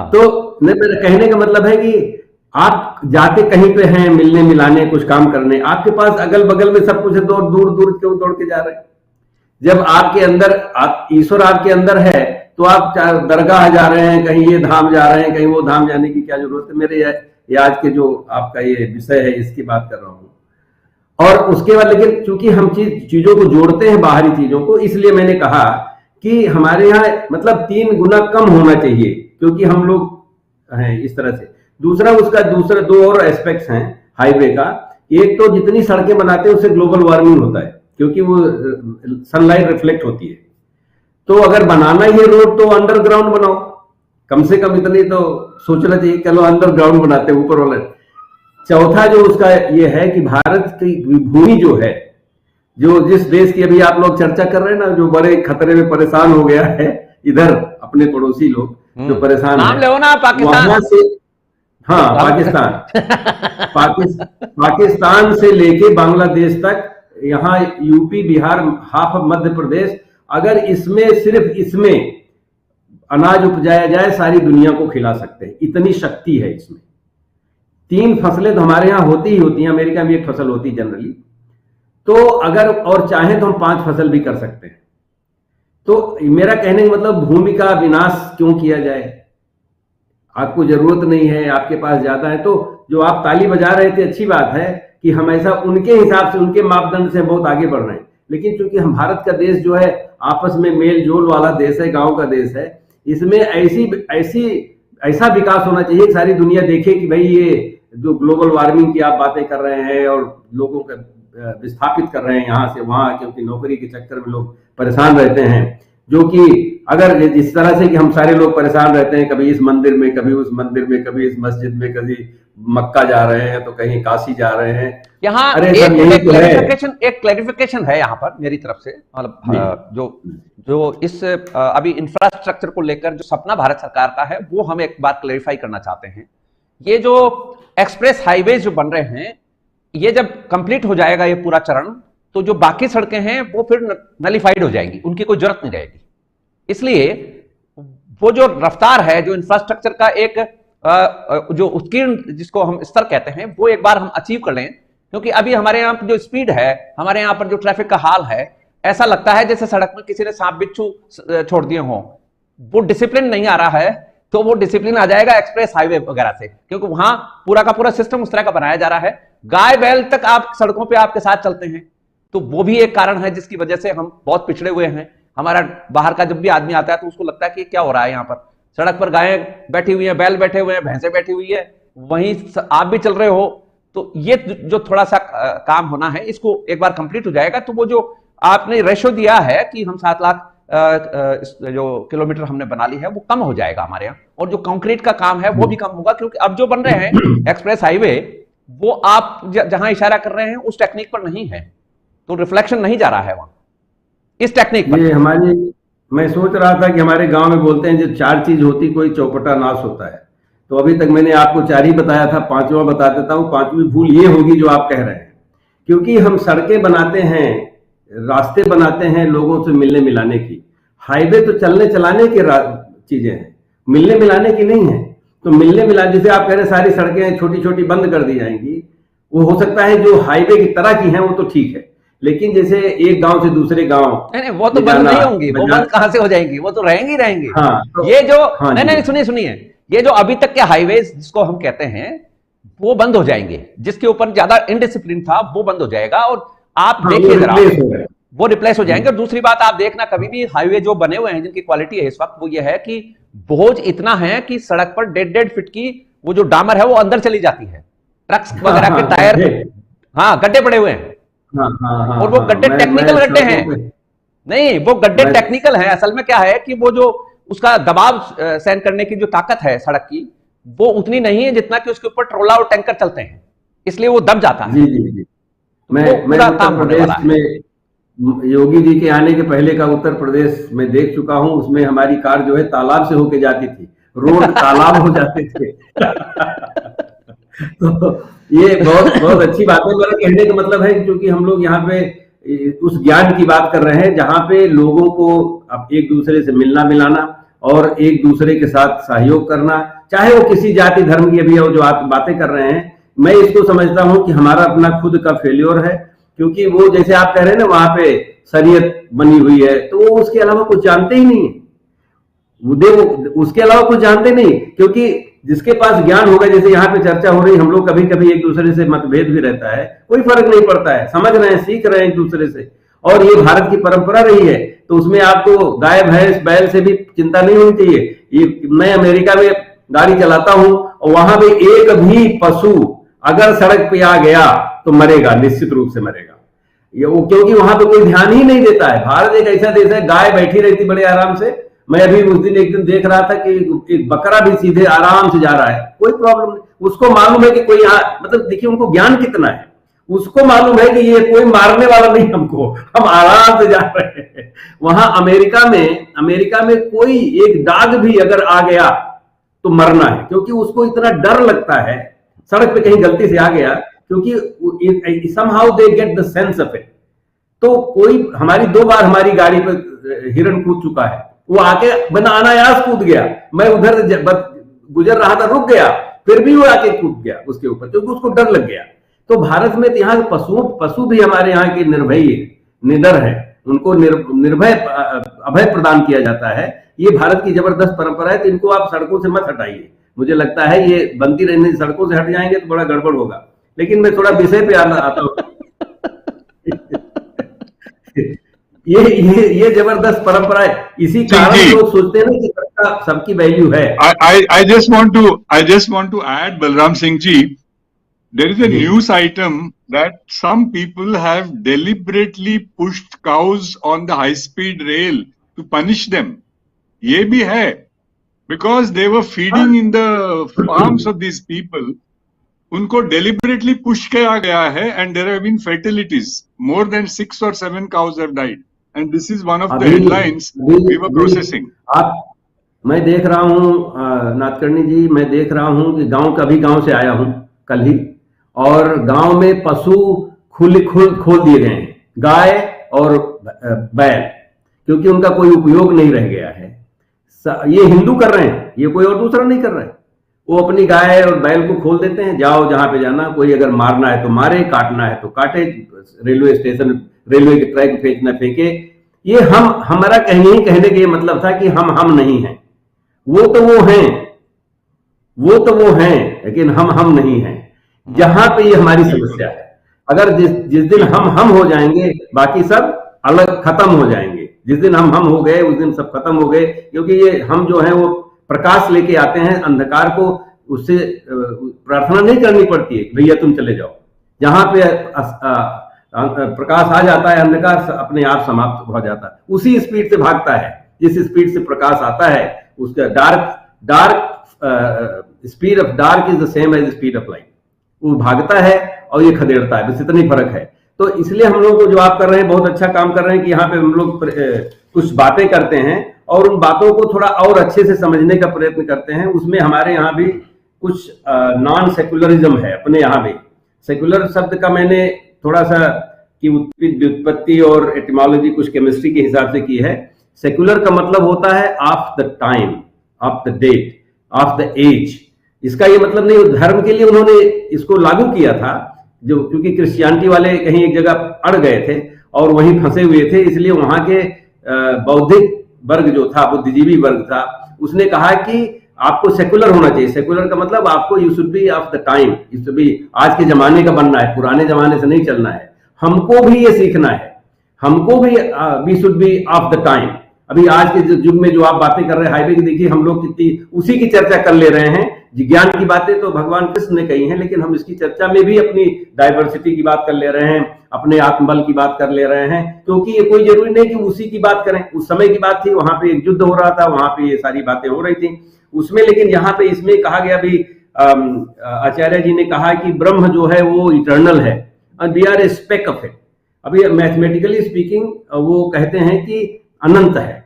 तो मेरा कहने का मतलब है कि आप जाते कहीं पे हैं मिलने मिलाने, कुछ काम करने, आपके पास अगल बगल में सब कुछ है, दूर दूर क्यों दौड़ के जा रहे हैं? जब आपके अंदर ईश्वर आपके अंदर है, तो आप दरगाह जा रहे हैं, कहीं ये धाम जा रहे हैं, कहीं वो धाम जाने की क्या जरूरत है? मेरे ये आज के जो आपका ये विषय है, इसकी बात कर रहा हूं। और उसके बाद लेकिन चूंकि हम चीजों को जोड़ते हैं, बाहरी चीजों को, इसलिए मैंने कहा कि हमारे यहाँ मतलब 3 गुना कम होना चाहिए, क्योंकि हम लोग हैं इस तरह से। दूसरा 2 और एस्पेक्ट्स हैं हाईवे का। एक तो जितनी सड़कें बनाते हैं उससे ग्लोबल वार्मिंग होता है, क्योंकि वो सनलाइट रिफ्लेक्ट होती है। तो अगर बनाना ही है रोड, तो अंडरग्राउंड बनाओ, कम से कम इतनी तो सोचना चाहिए, चलो अंडरग्राउंड बनाते हैं ऊपर वाले। चौथा जो उसका ये है कि भारत की भूमि जो है, जो जिस देश की अभी आप लोग चर्चा कर रहे हैं ना, जो बड़े खतरे में परेशान हो गया है, इधर अपने पड़ोसी लोग जो परेशान नाम ले ना, पाकिस्तान। वहां से, हाँ पाकिस्तान से लेके बांग्लादेश तक, यहाँ UP, Bihar, half of Madhya Pradesh, अगर सिर्फ इसमें अनाज उपजाया जाए, सारी दुनिया को खिला सकते हैं, इतनी शक्ति है इसमें। 3 फसलें तो हमारे यहाँ होती ही होती हैं, अमेरिका में 1 फसल होती है जनरली। तो अगर और चाहें तो हम 5 फसल भी कर सकते हैं। तो मेरा कहने का मतलब, भूमि का विनाश क्यों किया जाए? आपको जरूरत नहीं है, आपके पास ज्यादा है। तो जो आप ताली बजा रहे थे, अच्छी बात है कि हमेशा उनके हिसाब से, उनके मापदंड से बहुत आगे बढ़ रहे हैं। लेकिन चूंकि हम भारत का देश जो है आपस में मेल जोल वाला देश है, गांव का देश है, इसमें ऐसा विकास होना चाहिए कि सारी दुनिया देखे कि भाई ये जो ग्लोबल वार्मिंग की आप बातें कर रहे हैं और लोगों का विस्थापित कर रहे हैं यहाँ से वहां, क्योंकि नौकरी के चक्कर में लोग परेशान रहते हैं, जो कि अगर इस तरह से कि हम सारे लोग परेशान रहते हैं, कभी इस मंदिर में, कभी उस मंदिर में, कभी इस मस्जिद में, कभी मक्का जा रहे हैं तो कहीं काशी जा रहे हैं। यहाँ एक क्लैरिफिकेशन है यहाँ पर मेरी तरफ से, मतलब जो इस अभी इंफ्रास्ट्रक्चर को लेकर जो सपना भारत सरकार का है, वो हम एक बार क्लैरिफाई करना चाहते हैं। ये जो एक्सप्रेस हाईवेज जो बन रहे हैं, ये जब कंप्लीट हो जाएगा ये पूरा चरण, तो जो बाकी सड़कें हैं वो फिर नलिफाइड हो जाएंगी, उनकी कोई जरूरत नहीं रहेगी। इसलिए वो जो रफ्तार है, जो इंफ्रास्ट्रक्चर का एक जो उत्कीर्ण जिसको हम स्तर कहते हैं, वो एक बार हम अचीव कर लें, क्योंकि अभी हमारे यहाँ पर जो स्पीड है, हमारे यहाँ पर जो ट्रैफिक का हाल है, ऐसा लगता है जैसे सड़क में किसी ने सांप बिच्छू छोड़ दिए हों। वो डिसिप्लिन नहीं आ रहा है, तो वो डिसिप्लिन आ जाएगा एक्सप्रेस हाईवे वगैरह से, क्योंकि वहां पूरा का पूरा सिस्टम उस तरह का बनाया जा रहा है। गाय बैल तक आप सड़कों पे आपके साथ चलते हैं, तो वो भी एक कारण है जिसकी वजह से हम बहुत पिछड़े हुए हैं। हमारा बाहर का जब भी आदमी आता है तो उसको लगता है कि क्या हो रहा है यहाँ पर, सड़क पर गायें बैठी हुई हैं, बैल बैठे हुए हैं, भैंसें बैठी हुई है, वहीं आप भी चल रहे हो। तो ये जो थोड़ा सा काम होना है, इसको एक बार कंप्लीट हो जाएगा तो वो जो आपने रेशो दिया है कि हम 7 लाख जो किलोमीटर हमने बना ली है, वो कम हो जाएगा हमारे यहाँ। और जो कंक्रीट का काम है वो भी कम होगा, क्योंकि अब जो बन रहे हैं एक्सप्रेस हाईवे, वो आप जहां इशारा कर रहे हैं उस टेक्निक पर नहीं है। तो रिफ्लेक्शन नहीं जा रहा है वहां इस टेक्निक पर। ये मैं सोच रहा था कि हमारे गांव में बोलते हैं जो 4 चीज होती कोई चौपटा नाश होता है, तो अभी तक मैंने आपको 4 ही बताया था, 5वां बता देता हूं। 5वीं भूल ये होगी जो आप कह रहे हैं, क्योंकि हम सड़कें बनाते हैं, रास्ते बनाते हैं लोगों से मिलने मिलाने की। हाईवे तो चलने चलाने की चीजें हैं, मिलने मिलाने की नहीं है। तो मिलने मिला, जैसे आप कह रहे हैं सारी सड़कें छोटी छोटी बंद कर दी जाएंगी, वो हो सकता है जो हाईवे की तरह की हैं वो तो ठीक है, लेकिन जैसे एक गांव से दूसरे गांव नहीं वो तो बंद नहीं होंगी, वो बंद कहां से हो जाएंगी, वो तो रहेंगी रहेंगी। हाँ, तो, ये जो हाँ, नहीं सुनिए, ये जो अभी तक के हाईवेज जिसको हम कहते हैं वो बंद हो जाएंगे, जिसके ऊपर ज्यादा इनडिसिप्लिन था वो बंद हो जाएगा, और आप देखिए जरा वो रिप्लेस हो जाएंगे। और दूसरी बात आप देखना, कभी भी हाईवे जो बने हुए हैं जिनकी क्वालिटी है इस वक्त, वो ये है कि बोझ इतना है कि सड़क पर 1.5 फीट की वो जो डामर है वो अंदर चली जाती है, ट्रक्स वगैरह के टायर, हाँ गड्ढे पड़े हुए हैं। और वो गड्ढे टेक्निकल गड्ढे हैं, नहीं वो गड्ढे टेक्निकल हैं। असल में क्या है कि वो जो उसका दबाव सहन करने की जो ताकत है सड़क की, वो उतनी नहीं है जितना कि उसके ऊपर ट्रोला और टैंकर चलते हैं, इसलिए वो दब जाता है। जी। मैं उत्तर प्रदेश में योगी जी के आने के पहले का उत्तर प्रदेश में देख चुका हूं, उसमें हमारी कार जो है तालाब से होके जाती थी, रोड तालाब हो जाते थे। तो ये बहुत अच्छी बात है। मेरा कहने का मतलब है क्योंकि हम लोग यहाँ पे उस ज्ञान की बात कर रहे हैं जहां पे लोगों को अब एक दूसरे से मिलना मिलाना और एक दूसरे के साथ सहयोग करना, चाहे वो किसी जाति धर्म की अभी जो आप बातें कर रहे हैं, मैं इसको समझता हूं कि हमारा अपना खुद का फेल्योर है। क्योंकि वो जैसे आप कह रहे हैं ना वहां पे शरीयत बनी हुई है, तो वो उसके अलावा कुछ जानते ही नहीं है, वो उसके अलावा कुछ जानते नहीं। क्योंकि जिसके पास ज्ञान होगा, जैसे यहाँ पे चर्चा हो रही, हम लोग कभी कभी एक दूसरे से मतभेद भी रहता है, कोई फर्क नहीं पड़ता है, समझ रहे हैं, सीख रहे हैं एक दूसरे से, और ये भारत की परंपरा रही है। तो उसमें आपको गाय भैंस बैल से भी चिंता नहीं होनी चाहिए। ये मैं अमेरिका में गाड़ी चलाता हूं और वहां पे एक भी पशु अगर सड़क पे आ गया तो मरेगा, निश्चित रूप से मरेगा। ये वो क्योंकि वहां पे कोई ध्यान ही नहीं देता है। भारत एक ऐसा देश है, गाय बैठी रहती बड़े आराम से। मैं अभी उस दिन एक दिन देख रहा था कि एक बकरा भी सीधे आराम से जा रहा है, कोई प्रॉब्लम नहीं। उसको मालूम है कि कोई यहाँ, मतलब देखिए उनको ज्ञान कितना है, उसको मालूम है कि ये कोई मारने वाला नहीं हमको, हम आराम से जा रहे हैं। वहां अमेरिका में कोई एक डाग भी अगर आ गया तो मरना है, क्योंकि उसको इतना डर लगता है सड़क पे कहीं गलती से आ गया, क्योंकि somehow they get the sense of it। तो कोई हमारी 2 बार हमारी गाड़ी पे हिरण कूद चुका है, वो आके बना अनायास कूद गया, मैं उधर गुजर रहा था, रुक गया, फिर भी वो आके कूद गया उसके ऊपर, क्योंकि उसको डर लग गया। तो भारत में यहाँ पशु भी हमारे यहाँ के निर्भय निडर है, उनको निर्भय अभय प्रदान किया जाता है। ये भारत की जबरदस्त परंपरा है, तो इनको आप सड़कों से मत हटाइए। मुझे लगता है ये बनती रहने, सड़कों से हट जाएंगे तो बड़ा गड़बड़ होगा। लेकिन मैं थोड़ा विषय पे आता हूँ। ये जबरदस्त परंपरा है, इसी कारण लोग सोचते हैं ना कि सबकी वैल्यू है। I just want to add, Balram Singh ji, there is a news item that some people have deliberately pushed cows on the high-speed rail to punish them. ये भी है, because they were feeding in the farms of these people. उनको deliberately push किया गया है, and there have been fatalities. More than 6 or 7 cows have died, and this is one of the headlines we were processing. मैं देख रहा हूँ नादकर्णी जी, मैं देख रहा हूँ कि गांव से आया हूँ कल ही, और गांव में पशु खोल दिए गए हैं, गाय और बैल, क्योंकि उनका कोई उपयोग नहीं रह गया है। ये हिंदू कर रहे हैं, ये कोई और दूसरा नहीं कर रहा है। वो अपनी गाय और बैल को खोल देते हैं, जाओ जहां पे जाना, कोई अगर मारना है तो मारे, काटना है तो काटे, रेलवे स्टेशन, रेलवे के ट्रैक फेंकना फेंके। ये हमारा कहने का ये मतलब था कि हम नहीं हैं, वो तो वो हैं, लेकिन हम नहीं हैं। जहां पे ये हमारी समस्या है, अगर जिस दिन हम हो जाएंगे, बाकी सब अलग खत्म हो जाएंगे। जिस दिन हम हो गए, उस दिन सब खत्म हो गए, क्योंकि ये हम जो है वो प्रकाश लेके आते हैं, अंधकार को उससे प्रार्थना नहीं करनी पड़ती है भैया तुम चले जाओ। जहां पे प्रकाश आ जाता है, अंधकार अपने आप समाप्त हो जाता है, उसी स्पीड से भागता है जिस स्पीड से प्रकाश आता है। उसका speed of dark is the same as speed of light. वो भागता है और ये खदेड़ता है, बस इतनी फर्क है। तो इसलिए हम लोग जो आप कर रहे हैं बहुत अच्छा काम कर रहे हैं कि यहाँ पे हम लोग कुछ बातें करते हैं और उन बातों को थोड़ा और अच्छे से समझने का प्रयत्न करते हैं। उसमें हमारे यहाँ भी कुछ नॉन सेकुलरिज्म है अपने यहाँ भी। सेकुलर शब्द का मैंने थोड़ा सा कि व्युत्पत्ति और एटिमोलॉजी कुछ केमिस्ट्री के हिसाब से की है। सेकुलर का मतलब होता है of the time, of the date, of the age. इसका ये मतलब नहीं, धर्म के लिए उन्होंने इसको लागू किया था, जो क्योंकि क्रिश्चियनिटी वाले कहीं एक जगह अड़ गए थे और वहीं फंसे हुए थे, इसलिए वहां के बौद्धिक वर्ग जो था, बुद्धिजीवी वर्ग था, उसने कहा कि आपको सेकुलर होना चाहिए। सेकुलर का मतलब आपको you should be of the time, you should be आज के जमाने का बनना है, पुराने जमाने से नहीं चलना है। हमको भी ये सीखना है, हमको भी we should be of the time. अभी आज के युग में जो आप बातें कर रहे हैं हाईवे की, देखिए हम लोग कितनी उसी की चर्चा कर ले रहे हैं। ज्ञान की बातें तो भगवान कृष्ण ने कही हैं, लेकिन हम इसकी चर्चा में भी अपनी डाइवर्सिटी की बात कर ले रहे हैं, अपने आत्मबल की बात कर ले रहे हैं, क्योंकि ये कोई जरूरी नहीं कि उसी की बात करें। उस समय की बात थी, वहां पे एक युद्ध हो रहा था, वहां पे ये सारी बातें हो रही थी उसमें। लेकिन यहाँ पे इसमें कहा गया भी, आचार्य जी ने कहा कि ब्रह्म जो है वो इटर्नल है and we are a speck of it। अभी मैथमेटिकली स्पीकिंग वो कहते हैं कि अनंत है।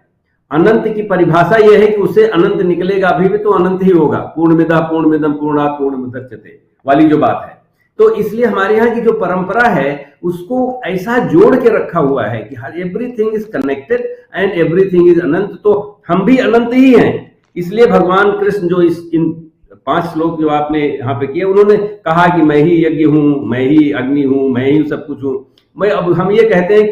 अनंत की परिभाषा यह है कि उससे अनंत निकलेगा, अभी भी तो अनंत ही होगा। पूर्णमिदा पूर्णमिदम पूर्णात् पूर्णमुदच्यते वाली जो बात है। तो इसलिए हमारे यहाँ की जो परंपरा है उसको ऐसा जोड़ के रखा हुआ है कि हर everything is connected and everything is अनंत। तो हम भी अनंत ही हैं। इसलिए भगवान कृष्ण जो इन 5 श्लोक जो आपने यहाँ पे किए, उन्होंने कहा कि मैं ही यज्ञ हूँ, मैं ही अग्नि हूँ, मैं ही सब कुछ हूँ। मैं अब हम ये कहते हैं,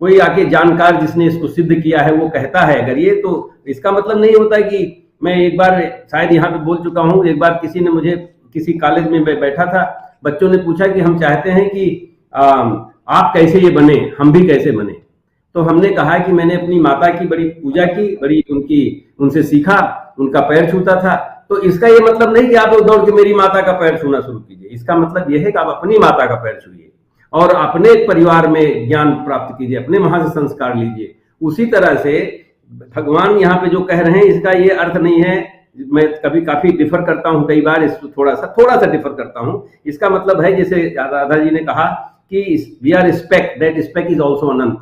कोई आके जानकार जिसने इसको सिद्ध किया है वो कहता है अगर ये, तो इसका मतलब नहीं होता कि मैं एक बार शायद यहाँ पे बोल चुका हूँ। एक बार किसी ने मुझे, किसी कॉलेज में बैठा था, बच्चों ने पूछा कि हम चाहते हैं कि आप कैसे ये बने, हम भी कैसे बने। तो हमने कहा कि मैंने अपनी माता की बड़ी पूजा की, बड़ी उनसे सीखा, उनका पैर छूता था। तो इसका ये मतलब नहीं कि आप दौड़ के मेरी माता का पैर छूना शुरू कीजिए। इसका मतलब यह है कि आप अपनी माता का पैर छूइए और अपने परिवार में ज्ञान प्राप्त कीजिए, अपने वहां से संस्कार लीजिए। उसी तरह से भगवान यहाँ पे जो कह रहे हैं, इसका ये अर्थ नहीं है, मैं कभी काफी डिफर करता हूँ, कई बार इसको थोड़ा सा डिफर करता हूँ। इसका मतलब है जैसे राधा जी ने कहा कि we are speck, that speck is also अनंत।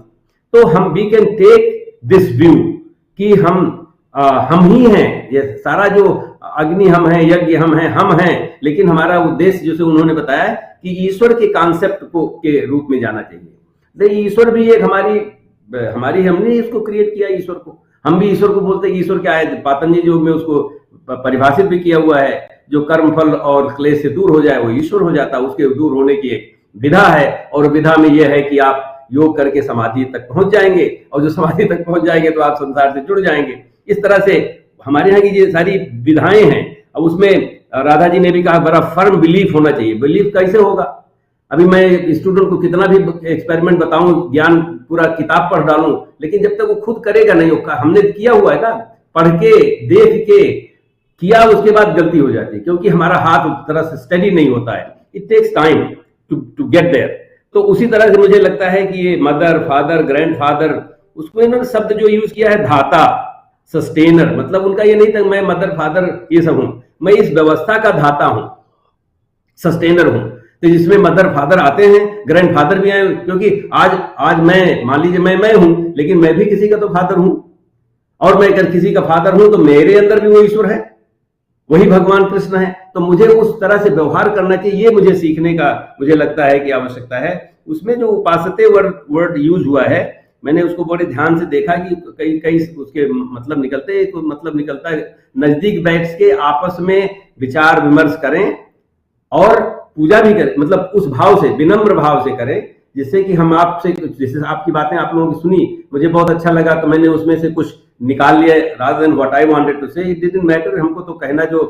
तो हम we can take this view कि हम ही हैं, ये सारा जो अग्नि हम हैं, यज्ञ हम हैं, लेकिन हमारा उद्देश्य जैसे उन्होंने बताया कि ईश्वर के कॉन्सेप्ट को के रूप में जाना चाहिए। देखिए ईश्वर भी एक हमारी हमने इसको क्रिएट किया ईश्वर को। हम भी ईश्वर को बोलते हैं कि ईश्वर क्या है। पतंजलि योग में उसको परिभाषित भी किया हुआ है, जो कर्म फल और क्लेश से दूर हो जाए वो ईश्वर हो जाता है। उसके दूर होने की एक विधा है, और विधा में यह है कि आप योग करके समाधि तक पहुंच जाएंगे, और जो समाधि तक पहुंच जाएंगे तो आप संसार से जुड़ जाएंगे। इस तरह से हमारे यहाँ की ये सारी विधाएं हैं। अब उसमें राधा जी ने भी कहा बड़ा फर्म बिलीफ होना चाहिए। बिलीफ कैसे होगा? अभी मैं स्टूडेंट को कितना भी एक्सपेरिमेंट बताऊं, ज्ञान पूरा किताब पढ़ डालूं, लेकिन जब तक वो खुद करेगा नहीं, हमने किया हुआ है ना, पढ़ के देख के किया, उसके बाद गलती हो जाती है, क्योंकि हमारा हाथ उस तरह से स्टडी नहीं होता है। It takes time to get there. तो उसी तरह से मुझे लगता है कि ये मदर, फादर, ग्रैंडफादर, उसको इन्होंने शब्द जो यूज किया है धाता, सस्टेनर, मतलब उनका ये नहीं था मैं मदर फादर ये सब हूं, मैं इस व्यवस्था का धाता हूं, सस्टेनर हूं। तो जिसमें मदर फादर आते हैं, ग्रैंड फादर भी आए, क्योंकि आज मैं मान लीजिए मैं हूं, लेकिन मैं भी किसी का तो फादर हूं, और मैं अगर किसी का फादर हूं तो मेरे अंदर भी वो ईश्वर है, वही भगवान कृष्ण है। तो मुझे उस तरह से व्यवहार करना चाहिए, ये मुझे सीखने का मुझे लगता है कि आवश्यकता है। उसमें जो उपासते वर्ड यूज हुआ है, मैंने उसको बड़े ध्यान से देखा कि कई उसके मतलब निकलते हैं। तो मतलब निकलता है नजदीक बैठ के आपस में विचार विमर्श करें और पूजा भी करें, मतलब उस भाव से, विनम्र भाव से करें, जिससे कि हम आपसे, जैसे आपकी बातें आप लोगों की सुनी, मुझे बहुत अच्छा लगा, तो मैंने उसमें से कुछ निकाल लिया, rather than what I wanted to say, it didn't matter। हमको तो कहना जो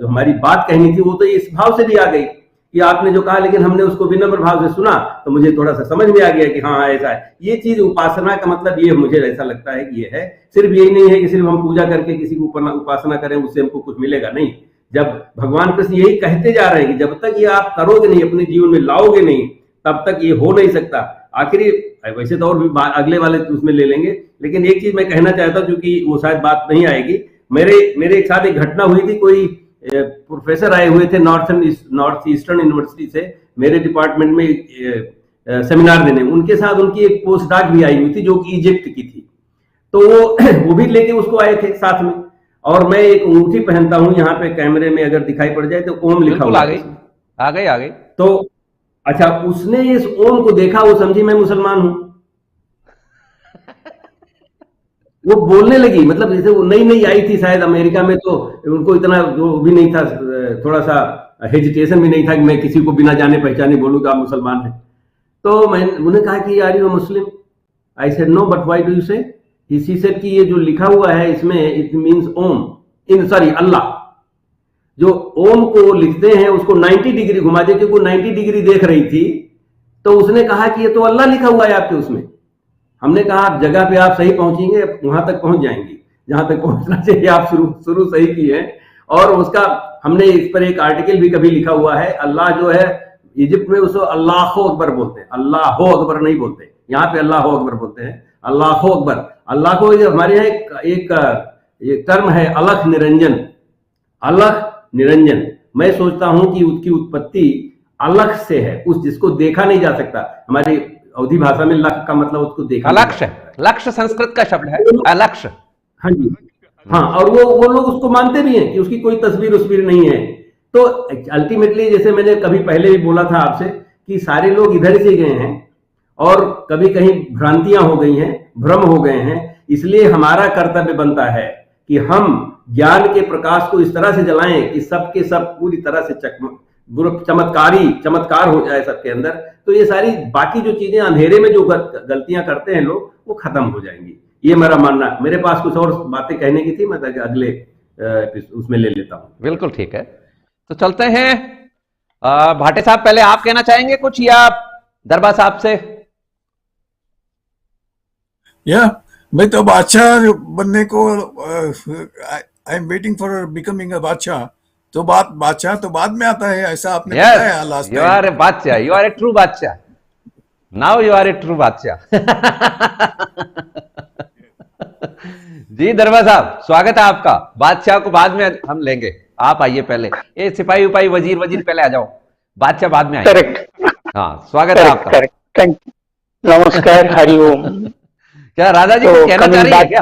हमारी बात कहनी थी वो तो इस भाव से भी आ गई कि आपने जो कहा, लेकिन हमने उसको विनम्र भाव से सुना, तो मुझे थोड़ा सा समझ में आ गया कि हाँ ऐसा है। ये चीज उपासना का मतलब ये मुझे ऐसा लगता है कि ये है। सिर्फ यही नहीं है कि सिर्फ हम पूजा करके किसी को उपासना करें उससे हमको कुछ मिलेगा, नहीं। जब भगवान कृष्ण यही कहते जा रहे हैं कि जब तक ये आप करोगे नहीं, अपने जीवन में लाओगे नहीं, तब तक ये हो नहीं सकता। आखिरी वैसे तो और भी अगले वाले उसमें ले लेंगे, लेकिन एक चीज मैं कहना चाहता हूँ, क्योंकि वो शायद बात नहीं आएगी। मेरे एक साथ एक घटना हुई थी। कोई प्रोफेसर आए हुए थे नॉर्थ ईस्टर्न यूनिवर्सिटी से मेरे डिपार्टमेंट में सेमिनार देने, उनके साथ उनकी एक पोस्ट डॉक भी आई हुई थी जो कि इजिप्ट की थी, तो वो भी लेके उसको आए थे साथ में। और मैं एक अंगूठी पहनता हूं, यहाँ पे कैमरे में अगर दिखाई पड़ जाए तो ओम लिखा हुआ है। आ गई। तो अच्छा, उसने इस ओम को देखा, वो समझी मैं मुसलमान हूं। वो बोलने लगी, मतलब जैसे वो नई नई आई थी शायद अमेरिका में, तो उनको इतना वो भी नहीं था, थोड़ा सा हेजिटेशन भी नहीं था कि मैं किसी को बिना जाने पहचाने बोलूँ कि आप मुसलमान हैं। तो मैंने उन्हें कहा कि यार you Muslim. I said no, but why do you say? He said कि ये जो लिखा हुआ है इसमें it means Om, in sorry Allah. जो ओम को लिखते हैं उसको 90 डिग्री घुमा दे, क्योंकि 90 डिग्री देख रही थी, तो उसने कहा कि ये तो अल्लाह लिखा हुआ है आपके उसमें। हमने कहा आप जगह पे आप सही पहुंचेंगे, वहां तक पहुंच जाएंगे जहां तक पहुंचना चाहिए, आप शुरू सही की है। और उसका हमने इस पर एक आर्टिकल भी कभी लिखा हुआ है। अल्लाह जो है इजिप्ट में उसको अल्लाह अकबर बोलते हैं, अल्लाह अकबर नहीं बोलते, यहाँ पे अल्लाह अकबर बोलते हैं, अल्लाह अकबर। अल्लाह को हमारे यहाँ एक टर्म है अलख निरंजन, अलख निरंजन। मैं सोचता हूं कि उसकी उत्पत्ति अलख से है, उस जिसको देखा नहीं जा सकता। हमारी अवधी भाषा में लख का मतलब उसको देखा, अलक्ष्य, लक्ष्य संस्कृत का शब्द है, अलक्ष्य। हाँ जी, हाँ। और वो लोग उसको मानते भी हैं कि उसकी कोई तस्वीर उस्वीर नहीं है। तो अल्टीमेटली जैसे मैंने कभी पहले भी बोला था आपसे कि सारे लोग इधर से गए हैं और कभी कहीं भ्रांतियां हो गई हैं, भ्रम हो गए हैं। इसलिए हमारा कर्तव्य बनता है कि हम ज्ञान के प्रकाश को इस तरह से जलाएं कि सबके सब पूरी तरह से चमत्कार हो जाए सबके अंदर। तो ये सारी बाकी जो चीजें अंधेरे में जो गलतियां करते हैं लोग, वो खत्म हो जाएंगी। ये मेरा मानना। मेरे पास कुछ और बातें कहने की थी, मैं अगले उसमें ले लेता हूं। बिल्कुल ठीक है, तो चलते हैं। भाटे साहब, पहले आप कहना चाहेंगे कुछ या दरबा साहब से? मैं तो बादशाह बनने को I am waiting for becoming a बादशाह। तो बादशाह तो बाद में आता है, ऐसा आपने बताया last time. You are a बादशाह, यू आर ए ट्रू बादशाह। Now you are a true बादशाह। जी दरबा साहब, स्वागत है आपका। बादशाह को बाद में हम लेंगे, आप आइए पहले। ये सिपाही उपाही वजीर पहले आ जाओ, बादशाह बाद में आइए। करेक्ट। हाँ, स्वागत है आपका। करेक्ट, थैंक यू, नमस्कार, हरिओम। क्या राधा जी कुछ कहना चाह रही है क्या?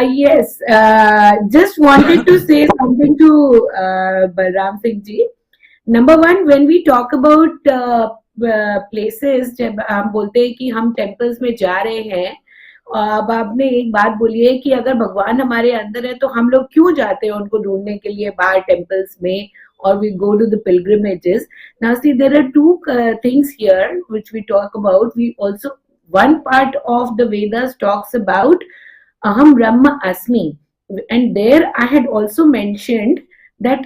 Yes, just wanted to say something to Balram Singh ji. Number one, when we talk about places, जब हम बोलते हैं कि हम temples में जा रहे हैं, अब आपने एक बात बोली है कि अगर भगवान हमारे अंदर है तो हम लोग क्यों जाते हैं उनको ढूंढने के लिए बाहर temples में, or we go to the pilgrimages. Now see, there are two things here which we talk about. We also, one part of the Vedas talks about Aham Brahma Asmi, and there I had also mentioned that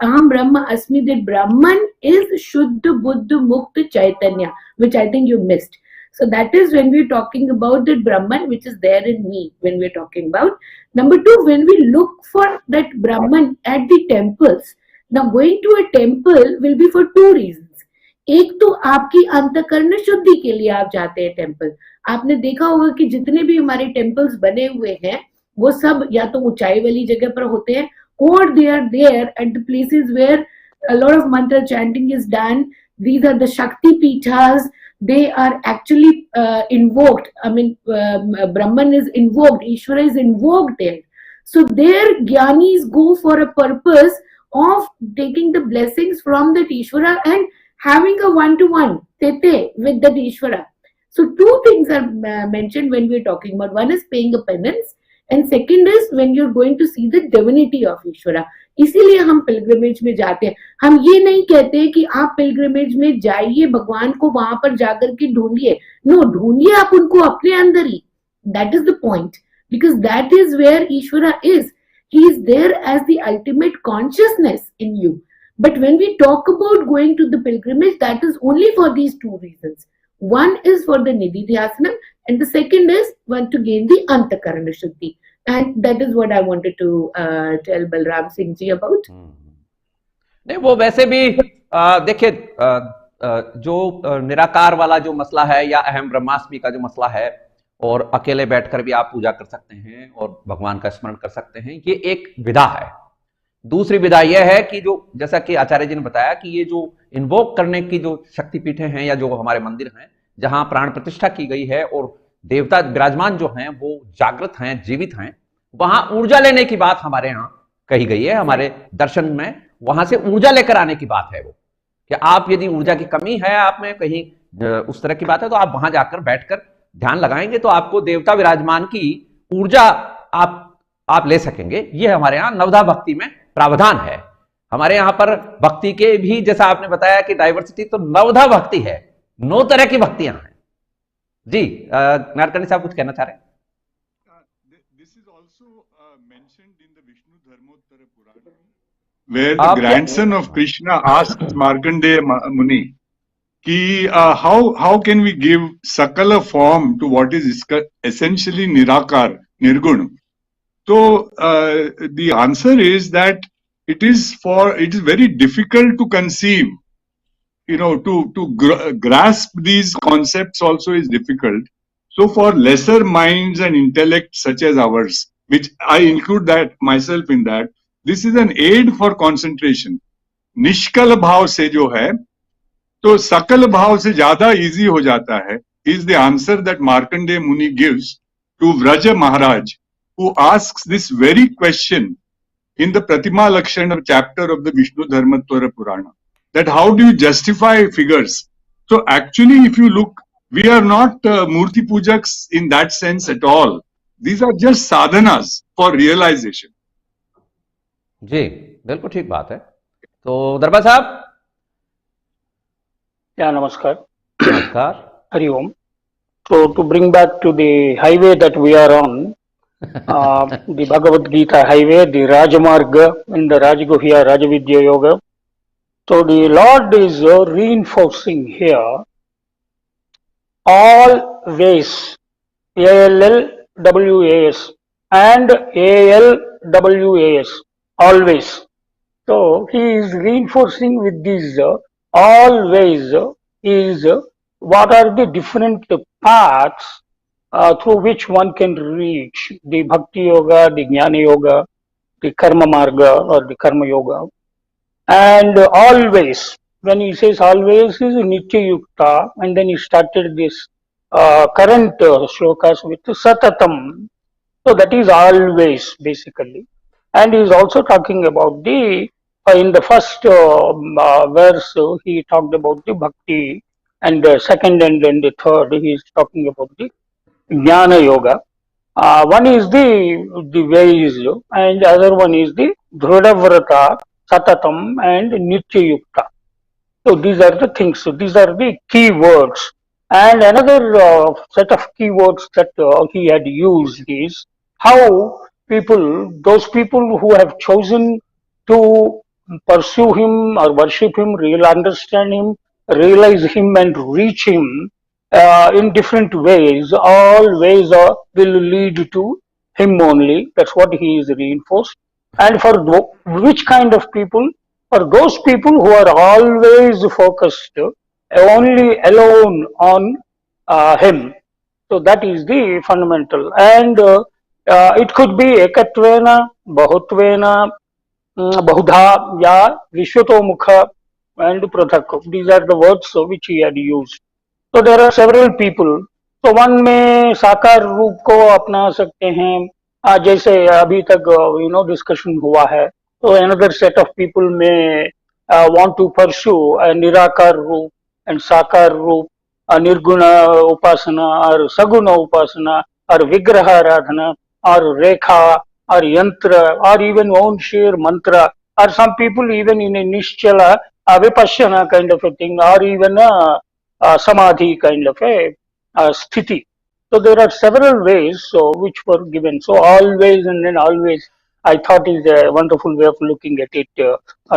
Aham Brahma Asmi, that Brahman is Shuddha Buddha Mukta Chaitanya, which I think you missed. So that is when we're talking about that Brahman which is there in me, when we're talking about. Number two, when we look for that Brahman at the temples, now going to a temple will be for two reasons. एक तो आपकी अंतकरण शुद्धि के लिए आप जाते हैं टेम्पल। आपने देखा होगा कि जितने भी हमारे टेम्पल्स बने हुए हैं वो सब या तो ऊंचाई वाली जगह पर होते हैं, और they are there at the places where a lot of mantra chanting is done. These are the Shakti Pithas. They are actually invoked. I mean, Brahman is invoked, Ishvara is invoked there. So there Gyanis go for a purpose of taking the blessings from that Ishvara and having a one-to-one tete with that Ishvara. So two things are mentioned when we're talking about. One is paying a penance, and second is when you're going to see the divinity of Ishvara. इसीलिए हम pilgrimage में जाते हैं। हम ये नहीं कहते कि आप पिलग्रिमेज में जाइए, भगवान को वहां पर जाकर के ढूंढिए। नो, ढूंढिए आप उनको अपने अंदर ही। That is the point, because that is where Ishvara is. He is there as the ultimate consciousness in you. But when we talk about going to the pilgrimage, that is only for these two reasons. One is for the Nidhi Dhyasanam, and the second is one to gain the Antakarana Shuddhi. And that is what I wanted to tell Balram Singh ji about. नहीं, वो वैसे भी देखिए, जो निराकार वाला जो मसला है या अहम ब्रह्मास्मि का जो मसला है, और अकेले बैठकर भी आप पूजा कर सकते हैं और भगवान का स्मरण कर सकते हैं, ये एक विधा है। दूसरी विधा यह है कि जो जैसा कि आचार्य जी ने बताया कि ये जो इन्वोक करने की जो शक्तिपीठें हैं या जो हमारे मंदिर हैं जहां प्राण प्रतिष्ठा की गई है और देवता विराजमान जो हैं वो जागृत हैं, जीवित हैं, वहां ऊर्जा लेने की बात हमारे यहाँ कही गई है। हमारे दर्शन में वहां से ऊर्जा लेकर आने की बात है वो, कि आप यदि ऊर्जा की कमी है आप में कहीं उस तरह की बात है तो आप वहां जाकर बैठकर ध्यान लगाएंगे तो आपको देवता विराजमान की ऊर्जा आप ले सकेंगे। ये हमारे यहाँ नवधा भक्ति में प्रावधान है। हमारे यहाँ पर भक्ति के भी जैसा आपने बताया कि डाइवर्सिटी, तो नवधा भक्ति है, 9 तरह की भक्तियां हैं। जी नाडकर्णी साहब कुछ कहना चाह रहे हैं? This is also mentioned in the Vishnu Dharmottara Purana, where the grandson of Krishna asked Markandeya Muni, कि how can we give sakala form to what is essentially nirakar, nirgun? So the answer is that it is very difficult to conceive, to grasp these concepts also is difficult. So for lesser minds and intellects such as ours, which I include that myself in that, this is an aid for concentration. निष्कल भाव से जो है तो सकल भाव से ज्यादा easy हो जाता है, is the answer that Markandeya Muni gives to Vraja Maharaj, who asks this very question in the Pratima Lakshana chapter of the Vishnu Dharmottara Purana, that how do you justify figures? So actually, if you look, we are not Murti Pujaks in that sense at all. These are just sadhanas for realization. जी बिल्कुल ठीक बात है। तो दरबा साहब। Yeah, namaskar. नमस्कार। Hari Om. So to bring back to the highway that we are on, the Bhagavad Gita highway, the Rajamarga in the Rajguhya Rajavidya Yoga. So the Lord is reinforcing here all ways, ALLWAS and ALWAS, always. So he is reinforcing with these always is what are the different paths through which one can reach the Bhakti Yoga, the Jnana Yoga, the Karma Marga or the Karma Yoga. And always, when he says always, is Nitya Yukta, and then he started this current shlokas with Satatam. So that is always basically. And he is also talking about the, in the first verse, he talked about the Bhakti, and the second and then the third, he is talking about the Jnana Yoga. One is the ways, and the other one is the Dhradavrata, Satatam, and Nitya Yukta. So these are the things, so these are the key words. And another set of keywords that he had used is how those people who have chosen to pursue him or worship him, really understand him, realize him and reach him in different ways, all ways will lead to him only. That's what he is reinforced. And for which kind of people? For those people who are always focused only alone on him. So that is the fundamental. And it could be ekatvena, bahutvena, bahudha, ya, vishwatomukha, and prathak. These are the words which he had used. So there are several people. So one में साकार रूप को अपना सकते हैं, जैसे अभी तक डिस्कशन हुआ है. So another set of people may want to pursue a nirakar roop and sakar roop, a nirguna upasana or saguna upasana or vigraha radhana or rekha or yantra or even own sheer mantra, or some people even in a nischala, a vipassana kind of a thing, or even a samadhi kind of a sthiti. So there are several ways which were given. So always and then always, I thought is a wonderful way of looking at it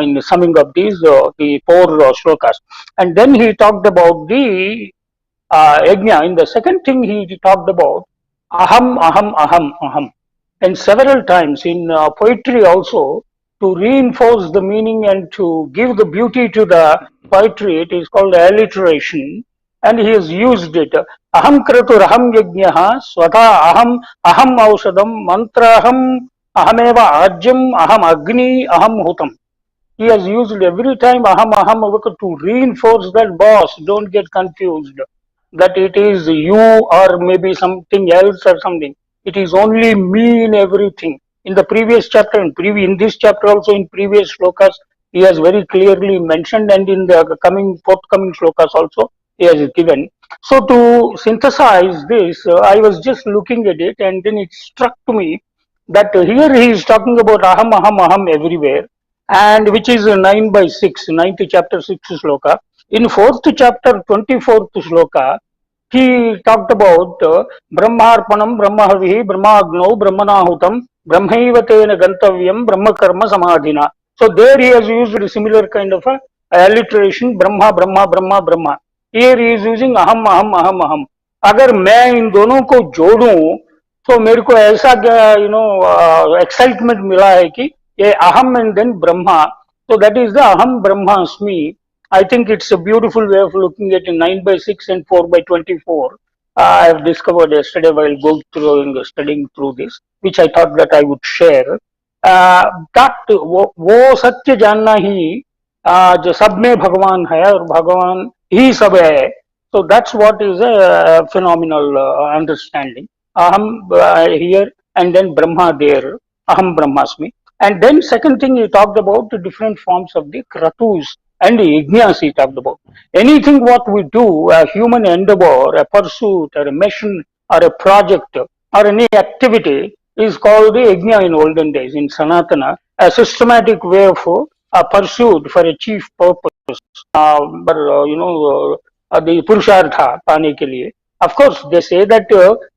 in the summing of these the 4 shlokas. And then he talked about the yajna. In the second thing he talked about aham, aham, aham, aham. And several times in poetry also, to reinforce the meaning and to give the beauty to the poetry, it is called alliteration. And he has used it. Aham kratur aham yajnaha, swata aham, aham ausadam, mantra aham, Ahameva ajam, aham agni, aham hutam. He has used every time aham aham to reinforce that boss. Don't get confused that it is you or maybe something else or something. It is only me in everything. In the previous chapter, in this chapter also, in previous shlokas, he has very clearly mentioned, and in the forthcoming shlokas also he has given. So to synthesize this, I was just looking at it, and then it struck to me that here he is talking about aham aham aham everywhere, and which is 9 by 6, ninth chapter 6th shloka. In 4th chapter 24th shloka, he talked about Brahmarpanam, Brahmahavihi, Brahmagno, Brahmanahutam, Brahmaivatena Gantavyam, Brahma Karma Samadhina. So there he has used a similar kind of a alliteration, Brahma, Brahma, Brahma, Brahma. Here he is using aham, aham, aham, aham. अगर मैं इन दोनों को जोड़ूं तो मेरे को ऐसा excitement मिला है कि ये अहम and then Brahma, so that is the aham brahmasmi. I think it's a beautiful way of looking at it, 9 by 6 and 4 by 24. I have discovered yesterday while going through and studying through this, which I thought that I would share. That वो सत्य जानना ही जो सब में भगवान है और भगवान ही सब है. So that's what is a phenomenal understanding. Aham here and then Brahma there. Aham Brahmasmi. And then second thing he talked about the different forms of the kratus and the yajnas he talked about. Anything what we do, a human endeavor, a pursuit or a mission or a project or any activity is called the yajna in olden days in Sanatana, a systematic way of pursuit for a chief purpose. The purushartha पाने के लिए. Of course, they say that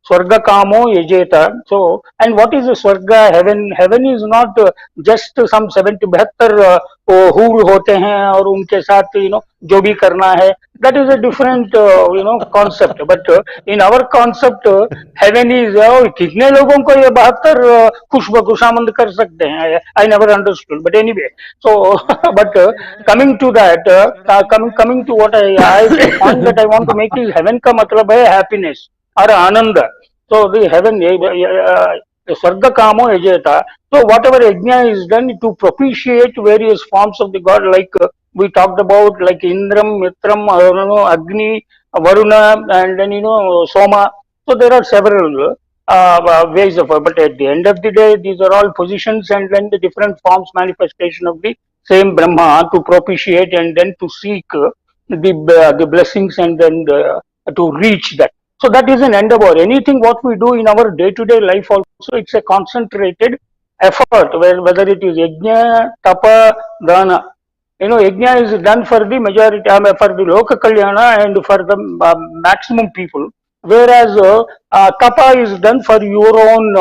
swarga kamo yajeta. So, and what is the swarga, heaven? Heaven is not just some 72 हूर होते हैं और उनके साथ जो भी करना है. That is a different concept. But in our concept, heaven is कितने लोगों को ये 72 खुशबखुशामंद कर सकते हैं. I never understood. But anyway, so but coming to that, coming to what I point that I want to make is heaven का मतलब है happiness or Anand. So the heaven, Swarga Kamo Ejeta. So whatever yajna is done to propitiate various forms of the god, like we talked about, like Indram, Mitram, Agni, Varuna, and then Soma. So there are several ways of it. But at the end of the day, these are all positions and then the different forms manifestation of the same Brahma to propitiate and then to seek the blessings and then to reach that. So that is an endeavor. Anything what we do in our day-to-day life also, it's a concentrated effort, whether it is yajna, tapa, dana. Yajna is done for the majority, for the loka kalyana and for the maximum people, whereas tapa is done for your own,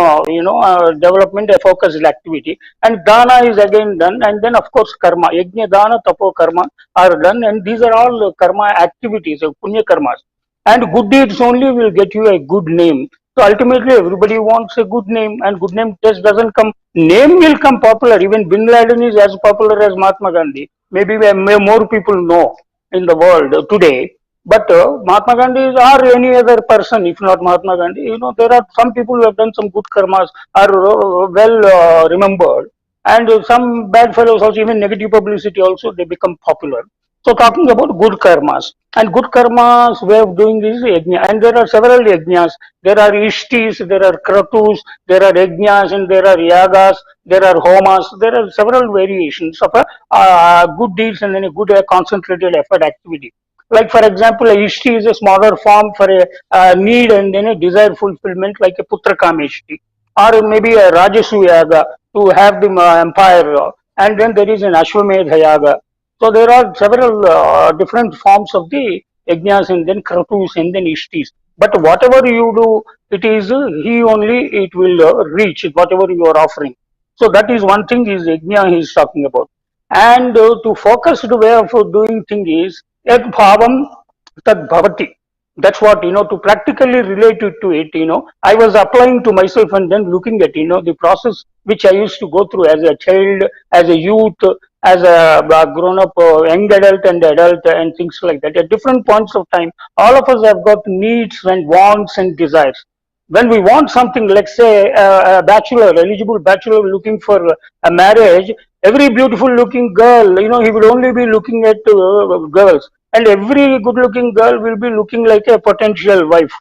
development, a focused activity, and dana is again done, and then of course karma, yajna, dana, tapo, karma are done, and these are all karma activities, punya karmas. And good deeds only will get you a good name. So ultimately, everybody wants a good name, and good name just doesn't come. Name will come popular. Even Bin Laden is as popular as Mahatma Gandhi. Maybe more people know in the world today. But Mahatma Gandhi is or any other person, if not Mahatma Gandhi, there are some people who have done some good karmas, are well remembered, and some bad fellows also, even negative publicity also, they become popular. So talking about good karmas, and good karmas way of doing this is yajna, and there are several yajnas. There are ishtis, there are kratus, there are yajnas, and there are yagas, there are homas. There are several variations of a good deeds and then a good concentrated effort activity. Like for example, a ishti is a smaller form for a need and then a desire fulfillment, like a putra kameshti, or maybe a rajasu yaga to have the empire, and then there is an ashwamedha yaga. So there are several different forms of the yajnas and then kratus and then ishtis. But whatever you do, it is he only it will reach whatever you are offering. So that is one thing is yajna he is talking about. And to focused way of doing thing is yad bhavam tad bhavati. That's what to practically relate it to it. I was applying to myself and then looking at the process which I used to go through as a child, as a youth, as a grown up young adult and things like that. At different points of time, all of us have got needs and wants and desires. When we want something, like say a bachelor, eligible bachelor looking for a marriage, every beautiful looking girl, he will only be looking at girls, and every good looking girl will be looking like a potential wife,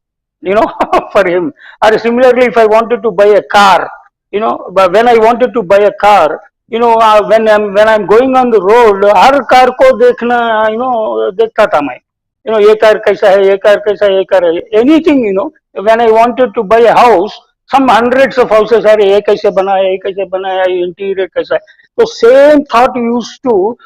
for him. Or similarly, if I wanted to buy a car, but when I wanted to buy a car, when I'm going on the road, her car को देखना, देखता था मैं, ये car कैसा है, ये car कैसा है, ये कार है, anything, when I wanted to buy a house, some hundreds of houses are, ये कैसे बनाया, ये कैसे बनाया, इंटीरियर कैसा है. So same thought used to,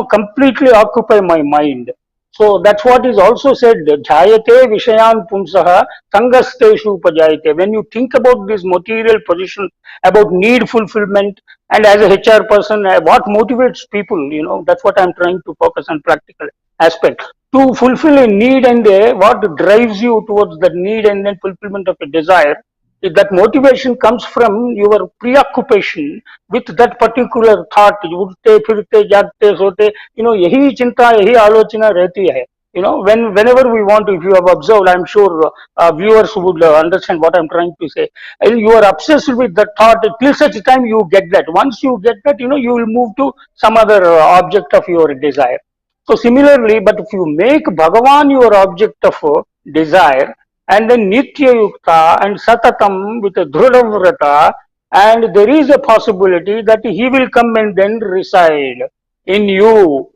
completely occupy my mind. So that's what is also said, jayate vishayan pumsaha sangasteshu upajayate. When you think about this material position, about need fulfillment, and as a HR person, what motivates people, that's what I'm trying to focus on, practical aspect. To fulfill a need, and what drives you towards that need and then fulfillment of a desire, if that motivation comes from your preoccupation with that particular thought, उठते फिरते जागते सोते, यही चिंता, यही आलोचना रहती है. Whenever we want to, if you have observed, I'm sure viewers would understand what I'm trying to say. You are obsessed with that thought till such time you get that. Once you get that, you will move to some other object of your desire. So similarly, but if you make Bhagavan your object of desire, and then Nitya Yukta and Satatam with a Dhrudam and there is a possibility that he will come and then reside in you.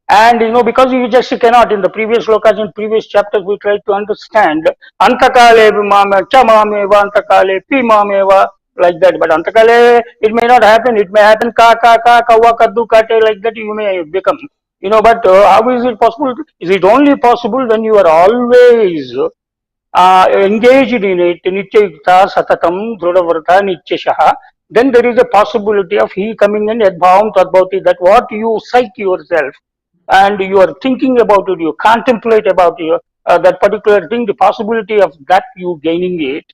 And because you just cannot, in the previous slokas, in previous chapters, we tried to understand Antakale Vimame, Chamameva, Antakale, Pimameva, like that. But Antakale, it may not happen, it may happen kawa kaddu kate, like that you may become. But how is it possible? Is it only possible when you are always engaged in it, Nityayukta, Satatam, Dhrudavrata, Nityashaha, then there is a possibility of he coming in Yadbhavam Tadbhavati, that what you psych yourself and you are thinking about it, you contemplate about that particular thing, the possibility of that you gaining it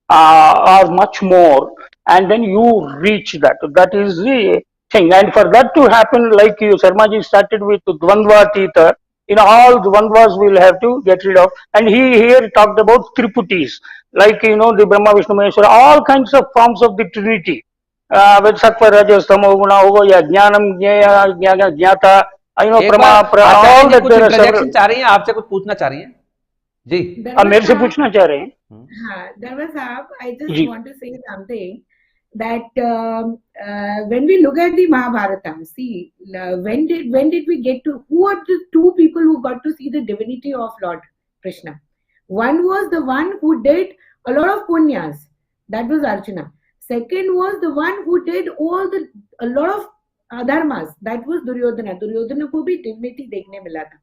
are much more, and then you reach that. That is the thing. And for that to happen, like you, Sarmaji started with Dvandva Tita, all Dvandvas will have to get rid of. And he here talked about Triputis, like, the Brahma, Vishnu, Maheshwara, all kinds of forms of the Trinity. With Sattva, Rajas, Tamo, Guna, Hoga, ya Jnanam, Jnaya, Jnana, Jnata, all that there are several. चाह रही हैं, आपसे कुछ पूछना चाह रही हैं जी? अब मेरे से पूछना चाह रहे हैं? हाँ, Darbha Sahab, I just want to say something, that when we look at the Mahabharata, see, when did we get to, who are the two people who got to see the divinity of Lord Krishna? One was the one who did a lot of punyas, that was Arjuna. Second was the one who did a lot of dharmas, that was Duryodhana. Duryodhana ko bhi divinity dekhne mila tha.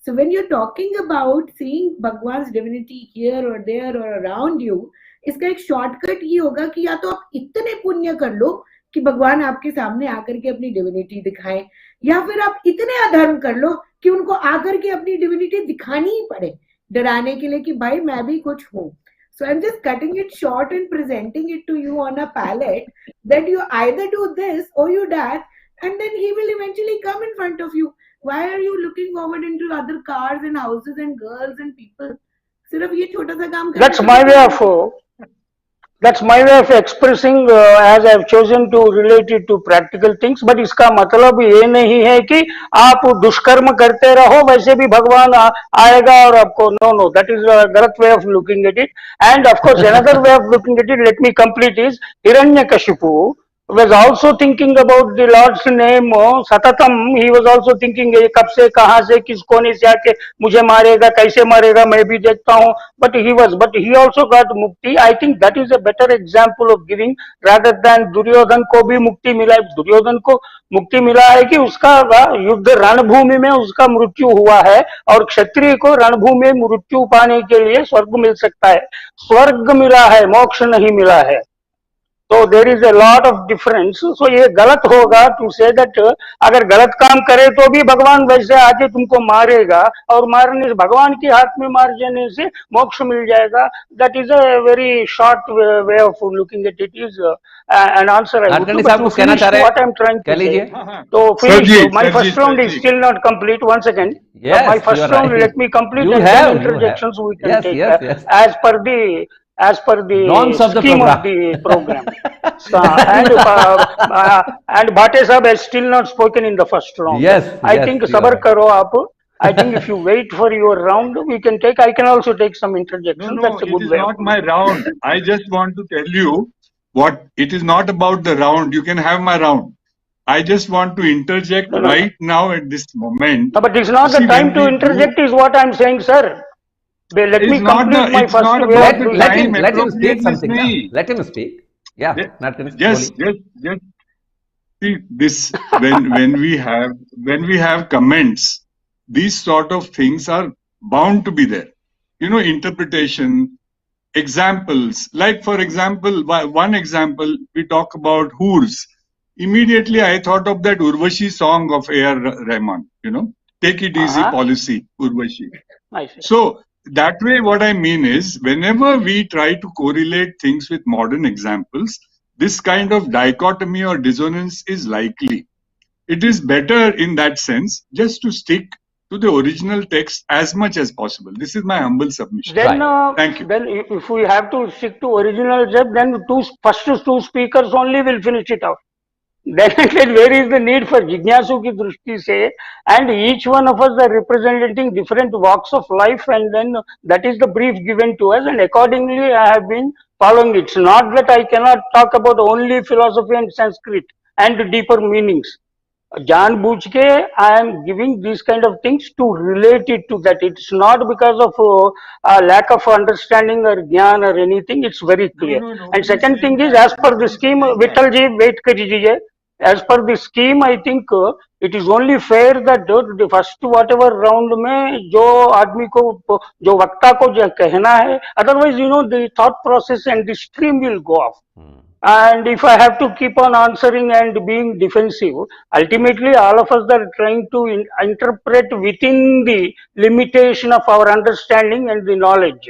So when you're talking about seeing Bhagwan's divinity here or there or around you, इसका एक shortcut ये होगा कि या तो आप इतने पुण्य कर लो कि भगवान आपके सामने आकर के अपनी डिविनिटी दिखाएं, या फिर आप इतने अधर्म कर लो कि उनको आकर के अपनी डिविनिटी दिखानी ही पड़े, डराने के लिए कि भाई मैं भी कुछ हूँ. So I'm just cutting it short and presenting it to you on a palette that you either do this or you that, and then he will eventually come in front of you. Why are you looking forward into other cars and houses and girls and people? सिर्फ ये छोटा सा काम करना. That's my way of expressing as I have chosen to relate it to practical things. But इसका मतलब ये नहीं है कि आप दुष्कर्म करते रहो वैसे भी भगवान आएगा और आपको, no, that is a गलत way of looking at it. And of course another way of looking at it, let me complete, is Hiranyakashipu was also thinking about the Lord's name, Satatam. He was also thinking, कब से, कहाँ से, किस कोने से आके मुझे मारेगा, कैसे मारेगा, मैं भी देखता हूँ. But he also got mukti. I think that is a better example of giving, rather than Duryodhan को भी मुक्ति मिला. दुर्योधन को मुक्ति मिला है कि उसका युद्ध रणभूमि में उसका मृत्यु हुआ है, और क्षत्रिय को रणभूमि में मृत्यु पाने के लिए स्वर्ग मिल सकता है. स्वर्ग मिला है, मोक्ष नहीं मिला है. तो there is a lot of difference. So ये गलत होगा टू से दैट अगर गलत काम करे तो भी भगवान वैसे आके तुमको मारेगा, और मारने से, भगवान के हाथ में मार जाने से मोक्ष मिल जाएगा. That is a very short way of looking at it. Is an answer I would what I'm trying to say. So finish. My first round is still not complete. One second. Yes, my first round, let me complete, and then interjections we can take. As per the as per Norms the of the scheme of program. the program. So, and Bhate Sahab has still not spoken in the first round. Yes, I think yes, you are Sabar right. Karo Aap. I think if you wait for your round, we can take. I can also take some No, interjections. no, That's a it good is way of not my doing. round. I just want to tell you what it is not about the round. You can have my round. I just want to interject No, no, no. right now at this moment. No, but it's You not the see, time when to we do, interject, is what I'm saying, sir. Let me complete my it's first not way about of the doing it. time Let him speak appropriateness, something now. nahi. Let him speak. Yeah, Ju- Nadkarni, Just, boli. just see this when we have comments, these sort of things are bound to be there. You know, interpretation, examples. Like for example, one example we talk about hoors. Immediately, I thought of that Urvashi song of A.R. Rahman. You know, take it easy Uh-huh. policy, Urvashi. I see. So that way, what I mean is, whenever we try to correlate things with modern examples, this kind of dichotomy or dissonance is likely. It is better in that sense just to stick to the original text as much as possible. This is my humble submission. Then, Right. Thank you. then if we have to stick to original step, then first two speakers only will finish it out. Then where is the need for Jignasu ki drushti se? And each one of us are representing different walks of life, and then that is the brief given to us, and accordingly I have been following it. It's not that I cannot talk about only philosophy and Sanskrit and deeper meanings. जानबूझ के I am giving these kind of things to relate it to that. It's not because of lack of understanding or gyan or anything. It's very clear. No, And nobody is second saying thing is, that. as per the Nobody is scheme, saying that. Vithal ji, wait karijiye. As per the scheme, I think it is only fair that the first whatever round में जो आदमी को जो वक्ता को जो कहना है, otherwise you know the thought process and the stream will go off. And if I have to keep on answering and being defensive, ultimately all of us are trying to interpret within the limitation of our understanding and the knowledge.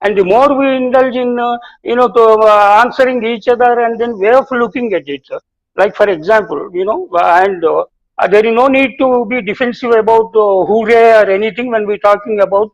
And the more we indulge in, answering each other and then way of looking at it, like for example, and there is no need to be defensive about hooray or anything when we're talking about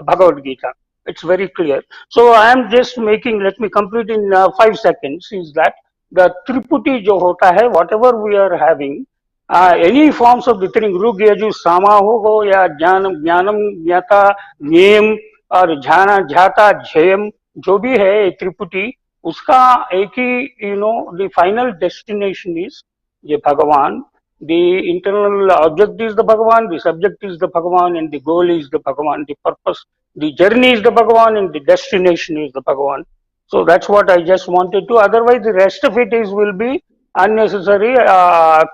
Bhagavad Gita. It's very clear. So I am just making, let me complete in 5 seconds, is that the Triputi jo hota hai, whatever we are having, any forms of the three, Rug, Yaju, Sama ho, ya Jnanam, Jnanam, Jnata, Nyam, और झाना झाता झयम जो भी है त्रिपुटी उसका एक ही the final destination is ये भगवान the internal object is the Bhagavan, the subject is the Bhagavan, and the goal is the Bhagavan, the purpose, the journey is the Bhagavan, and the destination is the Bhagavan. So that's what I just wanted to. Otherwise, the rest of it will be unnecessary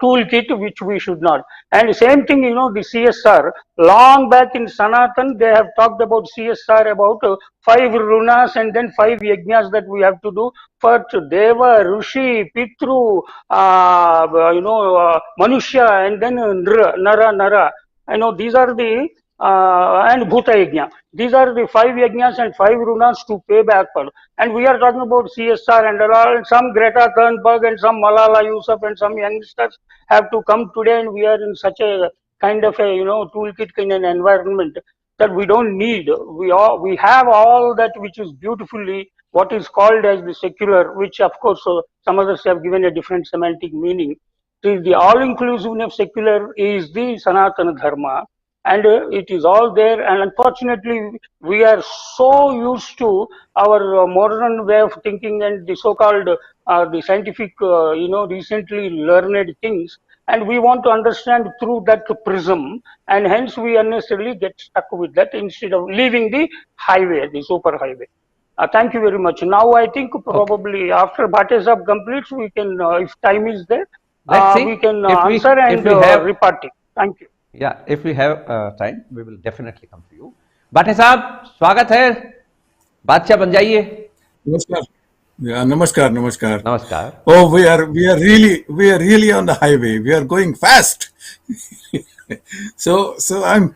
toolkit which we should not. And same thing, the CSR. Long back in Sanatan, they have talked about CSR about 5 runas and then 5 yajnas that we have to do. First, Deva, Rishi, Pitru, Manushya, and then Nara. These are the and Bhuta Yajna. These are the 5 yajnas and 5 runas to pay back for. And we are talking about CSR and all. And some Greta Thunberg and some Malala Yousaf and some youngsters have to come today, and we are in such a kind of a toolkit kind of environment that we don't need. We have all that which is beautifully what is called as the secular, which of course some others have given a different semantic meaning. The all-inclusiveness of secular is the Sanatan Dharma, and it is all there. And unfortunately, we are so used to our modern way of thinking and the so-called the scientific, recently learned things, and we want to understand through that prism, and hence we unnecessarily get stuck with that instead of leaving the highway, the super highway. Thank you very much. Now I think probably after Bhate Sahab completes, we can, if time is there, Let's see we can if answer and if we have reparty. Thank you. Yeah, if we have time, we will definitely come to you. भाटे साहब स्वागत है, बादशाह बन जाइए. नमस्कार. Yeah, namaskar, namaskar. नमस्कार. Oh, we are really on the highway. We are going fast. So I'm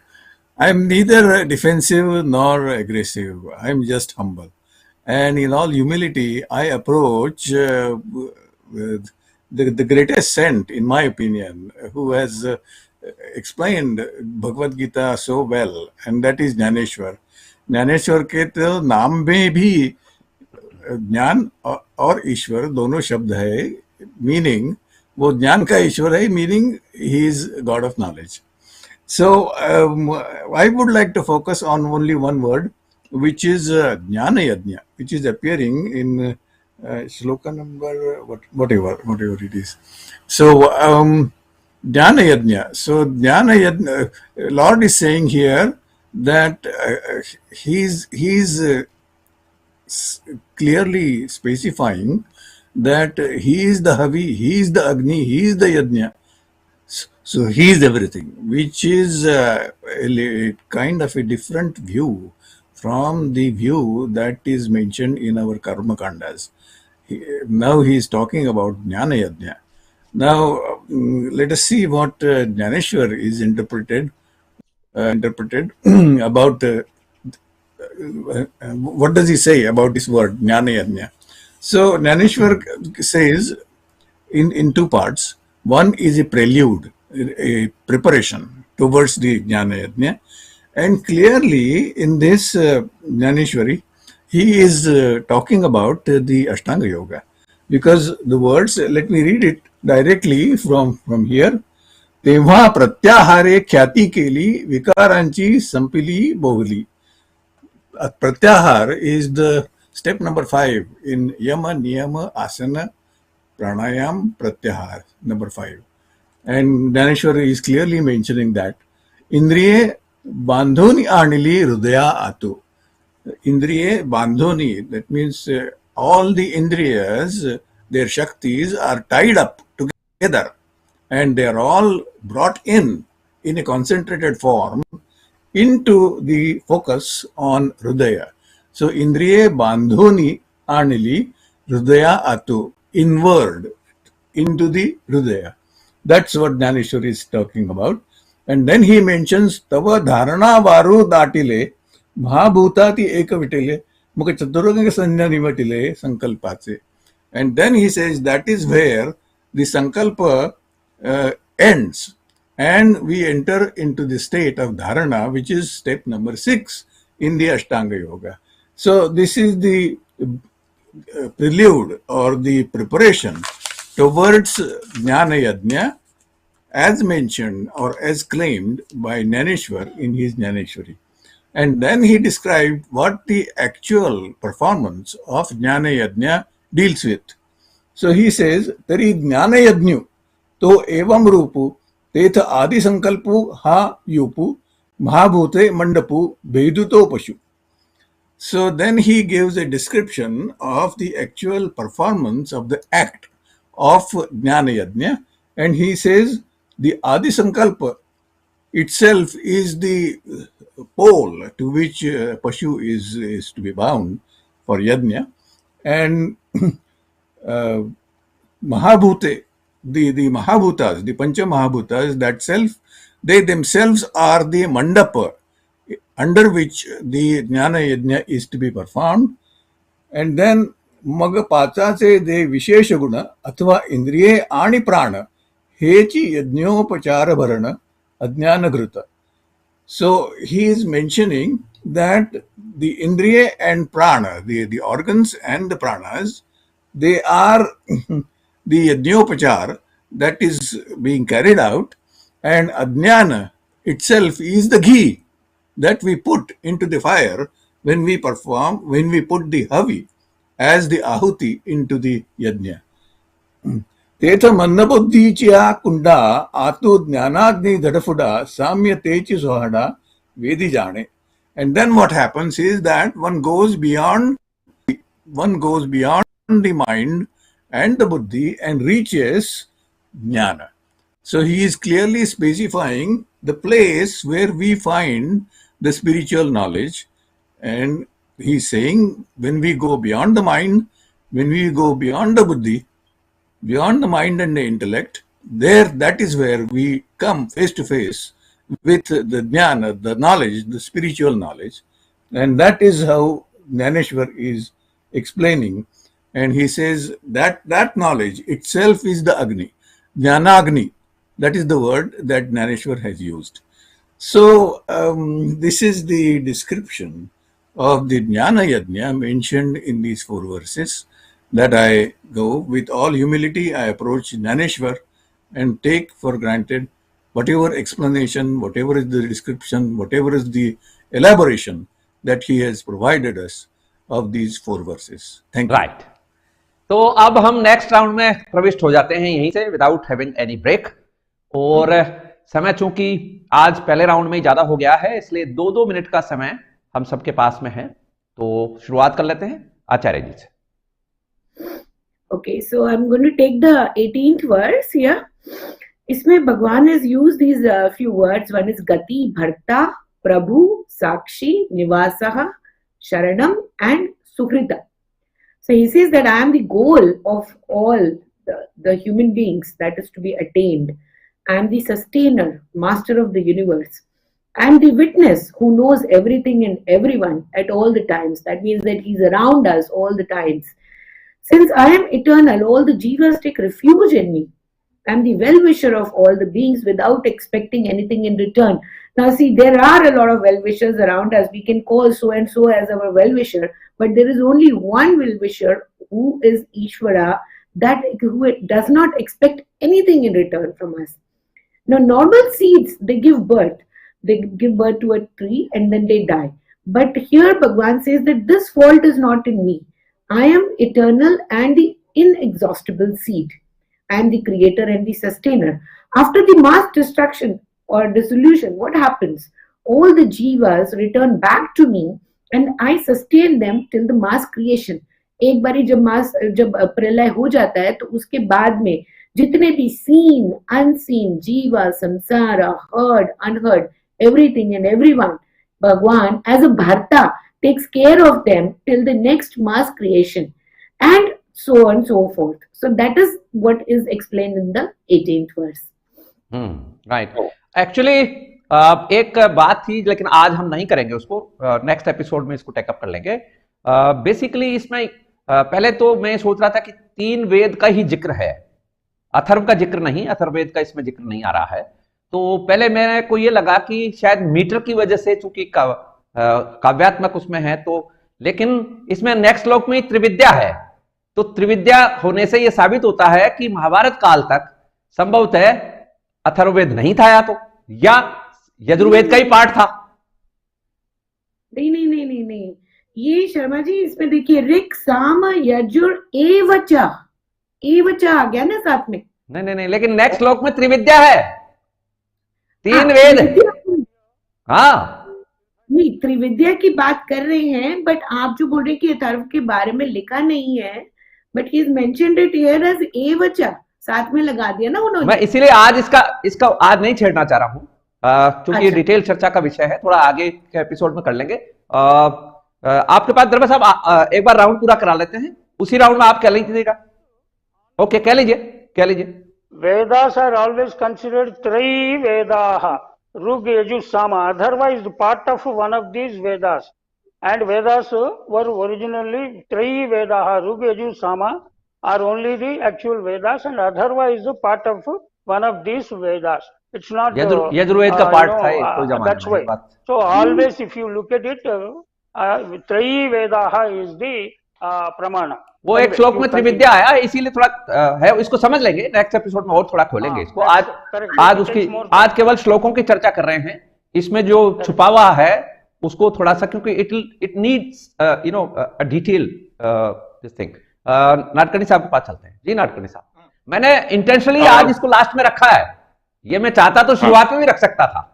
neither defensive nor aggressive. I'm just humble, and in all humility, I approach with the greatest saint, in my opinion, who has explained Bhagavad Gita so well, and that is Jnaneshwar. Dnyaneshwar के तो नाम में भी ज्ञान और ईश्वर दोनों शब्द है, मीनिंग वो ज्ञान का ईश्वर है, meaning he is God of knowledge. So I would like to focus on only one word, which is Jnana Yajna, which is appearing in shloka number whatever it is. So Jnana Yajna. So Jnana Yajna, Lord is saying here that he's clearly specifying that he is the Havi, he is the Agni, he is the Yajna. So he is everything, which is a kind of a different view from the view that is mentioned in our Karma Kandas. Now he is talking about Jnana Yajna. Now let us see what Jnaneshwar is interpreted about. What does he say about this word Jnana Yajna? So Jnaneshwar says in two parts. One is a prelude, a preparation towards the Jnana Yajna. And clearly in this Jnaneshwari, he is talking about the Ashtanga Yoga. Because the words, let me read it directly from here. तेव्हा प्रत्याहारे ख्याती केली विकारांची संपिली बोवली. Pratyahar is the step number 5 in Yama, Niyama, Asana, Pranayam, Pratyahar, number 5. And Dhaneshwar is clearly mentioning that Indriye Bandhoni Anili Rudaya Atu. Indriye Bandhoni, that means all the Indriyas, their Shaktis are tied up together and they are all brought in a concentrated form into the focus on Hridaya. So Indriye Bandhoni Anili Hridaya Atu, inward into the Hridaya. That's what Dhaneshwar is talking about. And then he mentions Tava Dharana Varu Datile Mahabhutati Ekavitile Mukha Chaturanga Sanya Nivatile Sankalpatse. And then he says that is where the Sankalpa ends. And we enter into the state of dharana, which is step number 6 in the Ashtanga Yoga. So this is the prelude or the preparation towards Jnana Yajna as mentioned or as claimed by Jnaneshwar in his Jnaneshwari. And then he described what the actual performance of Jnana Yajna deals with. So he says, Tari Jnana Yajnu to evam rupu तेथ आदि संकल्पु हा युपु महाभूते मंडपु veduto pashu. So then he gives a description of the actual performance of the act of Jnana Yajna, and he says the Adi Sankalpa itself is the pole to which Pashu is to be bound for Yajna, and Mahabhute, the Mahabhutas, the Pancha Mahabhutas, that self, they themselves are the mandapa under which the Jnana Yajna is to be performed. And then Maga Pacha se de Vishesha Guna Athva Indriye Ani Prana Hechi Yajnopachara Bharana Ajnana Gruta. So he is mentioning that the Indriya and Prana, the organs and the pranas, they are the Yajnopachar that is being carried out, and Ajnana itself is the ghee that we put into the fire when we put the Havi as the Ahuti into the Yajna. Tetha Mannabuddhichya Kunda Atu Jnanagni Dhadafuda Samya Techi Sohada Vedi Jane. And then what happens is that one goes beyond the mind and the buddhi and reaches jnana. So he is clearly specifying the place where we find the spiritual knowledge, and he is saying when we go beyond the mind, when we go beyond the buddhi, beyond the mind and the intellect, there that is where we come face to face with the jnana, the knowledge, the spiritual knowledge. And that is how Jnaneshwar is explaining. And he says that that knowledge itself is the Agni, Jnanagni. That is the word that Jnaneshwar has used. So this is the description of the Jnana Yajna mentioned in these 4 verses, that I go with all humility, I approach Jnaneshwar and take for granted whatever explanation, whatever is the description, whatever is the elaboration that he has provided us of these 4 verses. Thank you. Right, तो अब हम next round में प्रविष्ट हो जाते हैं यहीं से विदाउट हैविंग एनी ब्रेक। और समय चूंकि आज पहले राउंड में ही ज्यादा हो गया है, इसलिए 2-2 मिनट का समय हम सबके पास में है, तो शुरुआत कर लेते हैं आचार्य जी से। Okay, so I'm going to take the 18th verse here. इसमें भगवान has used these few words. One is gati, bharta, prabhu, sakshi, nivasaha, sharanam and sukrita. So he says that I am the goal of all the human beings that is to be attained. I am the sustainer, master of the universe. I am the witness who knows everything and everyone at all the times. That means that he's around us all the times. Since I am eternal, all the jivas take refuge in me. I am the well-wisher of all the beings without expecting anything in return. Now see, there are a lot of well-wishers around us. We can call so-and-so as our well-wisher, but there is only one well-wisher who is Ishvara, who does not expect anything in return from us. Now, normal seeds, they give birth. They give birth to a tree and then they die. But here Bhagavan says that this fault is not in me. I am eternal and the inexhaustible seed. I am the creator and the sustainer. After the mass destruction or dissolution, what happens? All the jivas return back to me and I sustain them till the mass creation. एक बारी जब प्रलय हो जाता है तो उसके बाद में जितने भी seen, unseen, jiva, samsara, heard, unheard, everything and everyone, Bhagwan as a bharta takes care of them till the next mass creation and so on and so forth. So that is what is explained in the 18th verse. Right. Actually एक बात थी लेकिन आज हम नहीं करेंगे उसको, next episode में इसको टेकअप कर लेंगे। बेसिकली इसमें पहले तो मैं सोच रहा था कि 3 वेद का ही जिक्र है, अथर्व का जिक्र नहीं, अथर्ववेद का इसमें जिक्र नहीं आ रहा है। तो पहले मेरे को ये लगा कि शायद मीटर की वजह से चूंकि काव्यात्मक उसमें है, तो लेकिन इसमें नेक्स्ट श्लोक में त्रिविद्या है, तो त्रिविद्या होने से यह साबित होता है कि महाभारत काल तक संभवतः अथर्ववेद नहीं था, या यजुर्वेद का ही पार्ट था। नहीं, ये शर्मा जी इसमें देखिए ऋक् साम यजुर एवचा आ गया ना साथ में। नहीं, लेकिन नेक्स्ट श्लोक में त्रिविद्या है, 3 वेद। हाँ नहीं, त्रिविद्या की बात कर रहे हैं, बट आप जो बोल रहे हैं कि अथर्व के बारे में लिखा नहीं है, but he is mentioned it here as एवचा, साथ में लगा दिया ना उन्होंने। मैं इसीलिए आज इसका आज नहीं छेड़ना चाह रहा हूं, क्योंकि अच्छा। डिटेल चर्चा का विषय है, थोड़ा आगे के एपिसोड में कर लेंगे। आपके पास दरबार साहब एक बार राउंड पूरा करा लेते हैं, उसी राउंड में आप कह लीजिएगा। ओके, कह लीजिए। Vedas are always considered three Vedaha, Rug, Yajur, Sama. Adharva is part of one of these Vedas. And Vedas were originally three Vedaha, Rug, Yajur, Sama are only the actual Vedas, and Adharva is a part of one of these Vedas. It's not Yajurveda का part था, that's why. So always if you look at it, three Vedaha is the Pramana. वो एक श्लोक में त्रिविद्या आया, इसीलिए थोड़ा है, इसको समझ लेंगे नेक्स्ट एपिसोड में और थोड़ा खोलेंगे इसको। आज केवल श्लोकों की चर्चा कर रहे हैं, इसमें जो छुपा हुआ है उसको थोड़ा सा, क्योंकि it needs a detail this thing. Nadkarni साहब के पास चलते हैं। जी नाडकर्णी साहब, मैंने इंटेंशनली आज इसको लास्ट में रखा है, ये मैं चाहता तो शुरुआत में भी रख सकता था।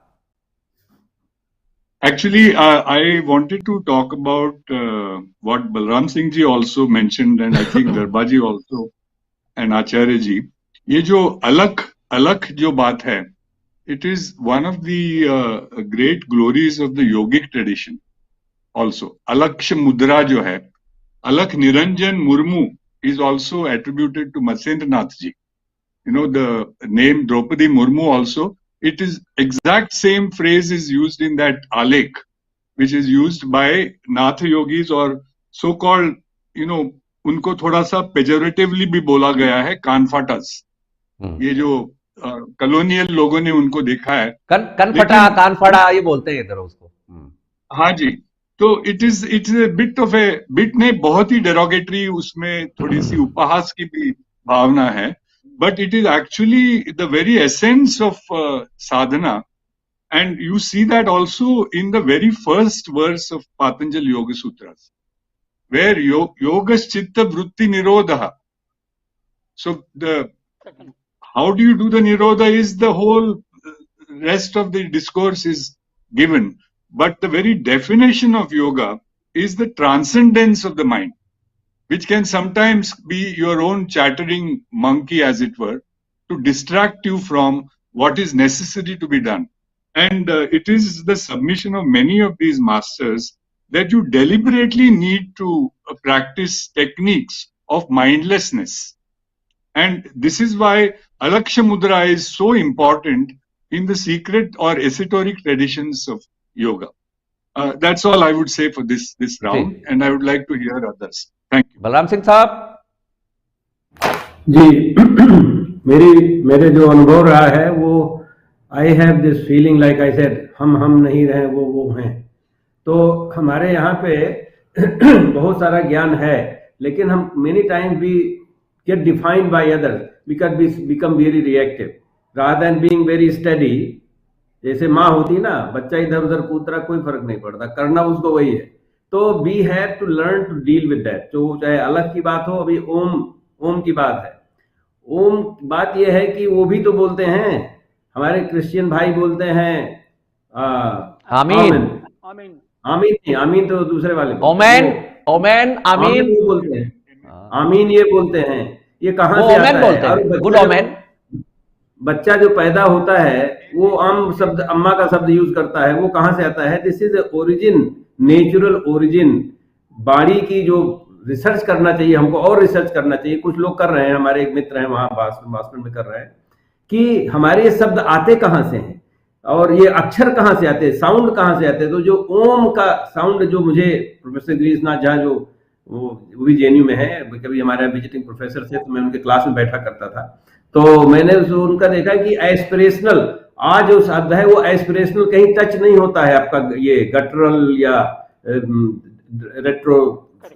Actually, I wanted to talk about what BALRAM Singh ji also mentioned, and I think Darbha ji also, and Acharya ji. ये जो अलख जो बात है, it is one of the great glories of the yogic tradition also. Alaksh mudra जो है, Alakh Niranjan Murmu is also attributed to Matsendra Nath ji. You know, the name Draupadi Murmu also, it is exact same phrase is used in that Alek, which is used by Nath yogis or so-called, उनको थोड़ा सा pejoratively भी बोला गया है, कानफाटस। ये जो colonial लोगों ने उनको देखा है, कानफटा ये बोलते हैं इधर उसको। हाँ जी, तो it's a bit नहीं, बहुत ही derogatory, उसमें थोड़ी सी उपहास की भी भावना है, but it is actually the very essence of sadhana. And you see that also in the very first verse of Patanjali Yoga Sutras, where yogas chitta vritti nirodha. So how do you do the nirodha is the whole rest of the discourse is given. But the very definition of yoga is the transcendence of the mind, which can sometimes be your own chattering monkey, as it were, to distract you from what is necessary to be done. And it is the submission of many of these masters that you deliberately need to practice techniques of mindlessness. And this is why Alaksha Mudra is so important in the secret or esoteric traditions of yoga. That's all I would say for this round, and I would like to hear others. Thank you. Balram Singh साहब जी, मेरे जो अनुभव रहा है वो I have this feeling like I said, हम नहीं रहे, वो हैं। तो हमारे यहाँ पे बहुत सारा ज्ञान है, लेकिन हम many times we get defined by others because we become very reactive rather than being very steady. जैसे माँ होती है ना, बच्चा इधर उधर कूद रहा, कोई फर्क नहीं पड़ता, करना उसको वही है। तो we have to learn to deal with that. तो चाहे अलग की बात हो, अभी ओम की बात है। ओम बात यह है कि वो भी तो बोलते हैं, हमारे क्रिश्चियन भाई बोलते हैं आमीन। आमीन नहीं, आमीन तो दूसरे वाले ओमेन आमीन बोलते हैं, आमीन ये बोलते हैं। ये कहाँ से आता है? Good omen. बच्चा जो पैदा होता है वो शब्द, अम्मा का शब्द यूज करता है, वो कहाँ से आता है? This is origin, natural origin. बाड़ी की जो रिसर्च करना चाहिए हमको, और रिसर्च करना चाहिए। कुछ लोग कर रहे हैं, हमारे एक मित्र हैं वहां भाषण में कर रहे हैं कि हमारे ये शब्द आते कहाँ से हैं और ये अक्षर कहाँ से आते हैं, साउंड कहाँ से आते हैं। तो जो ओम का साउंड, जो मुझे प्रोफेसर गिरीशनाथ झा जो वो भी जेएनयू में है, कभी हमारे विजिटिंग प्रोफेसर थे, तो मैं उनके क्लास में बैठा करता था। तो मैंने उनका देखा कि एस्पिरेशनल, आज जो शब्द है वो एस्पिरेशनल कहीं टच नहीं होता है आपका, ये गटरल या रेट्रो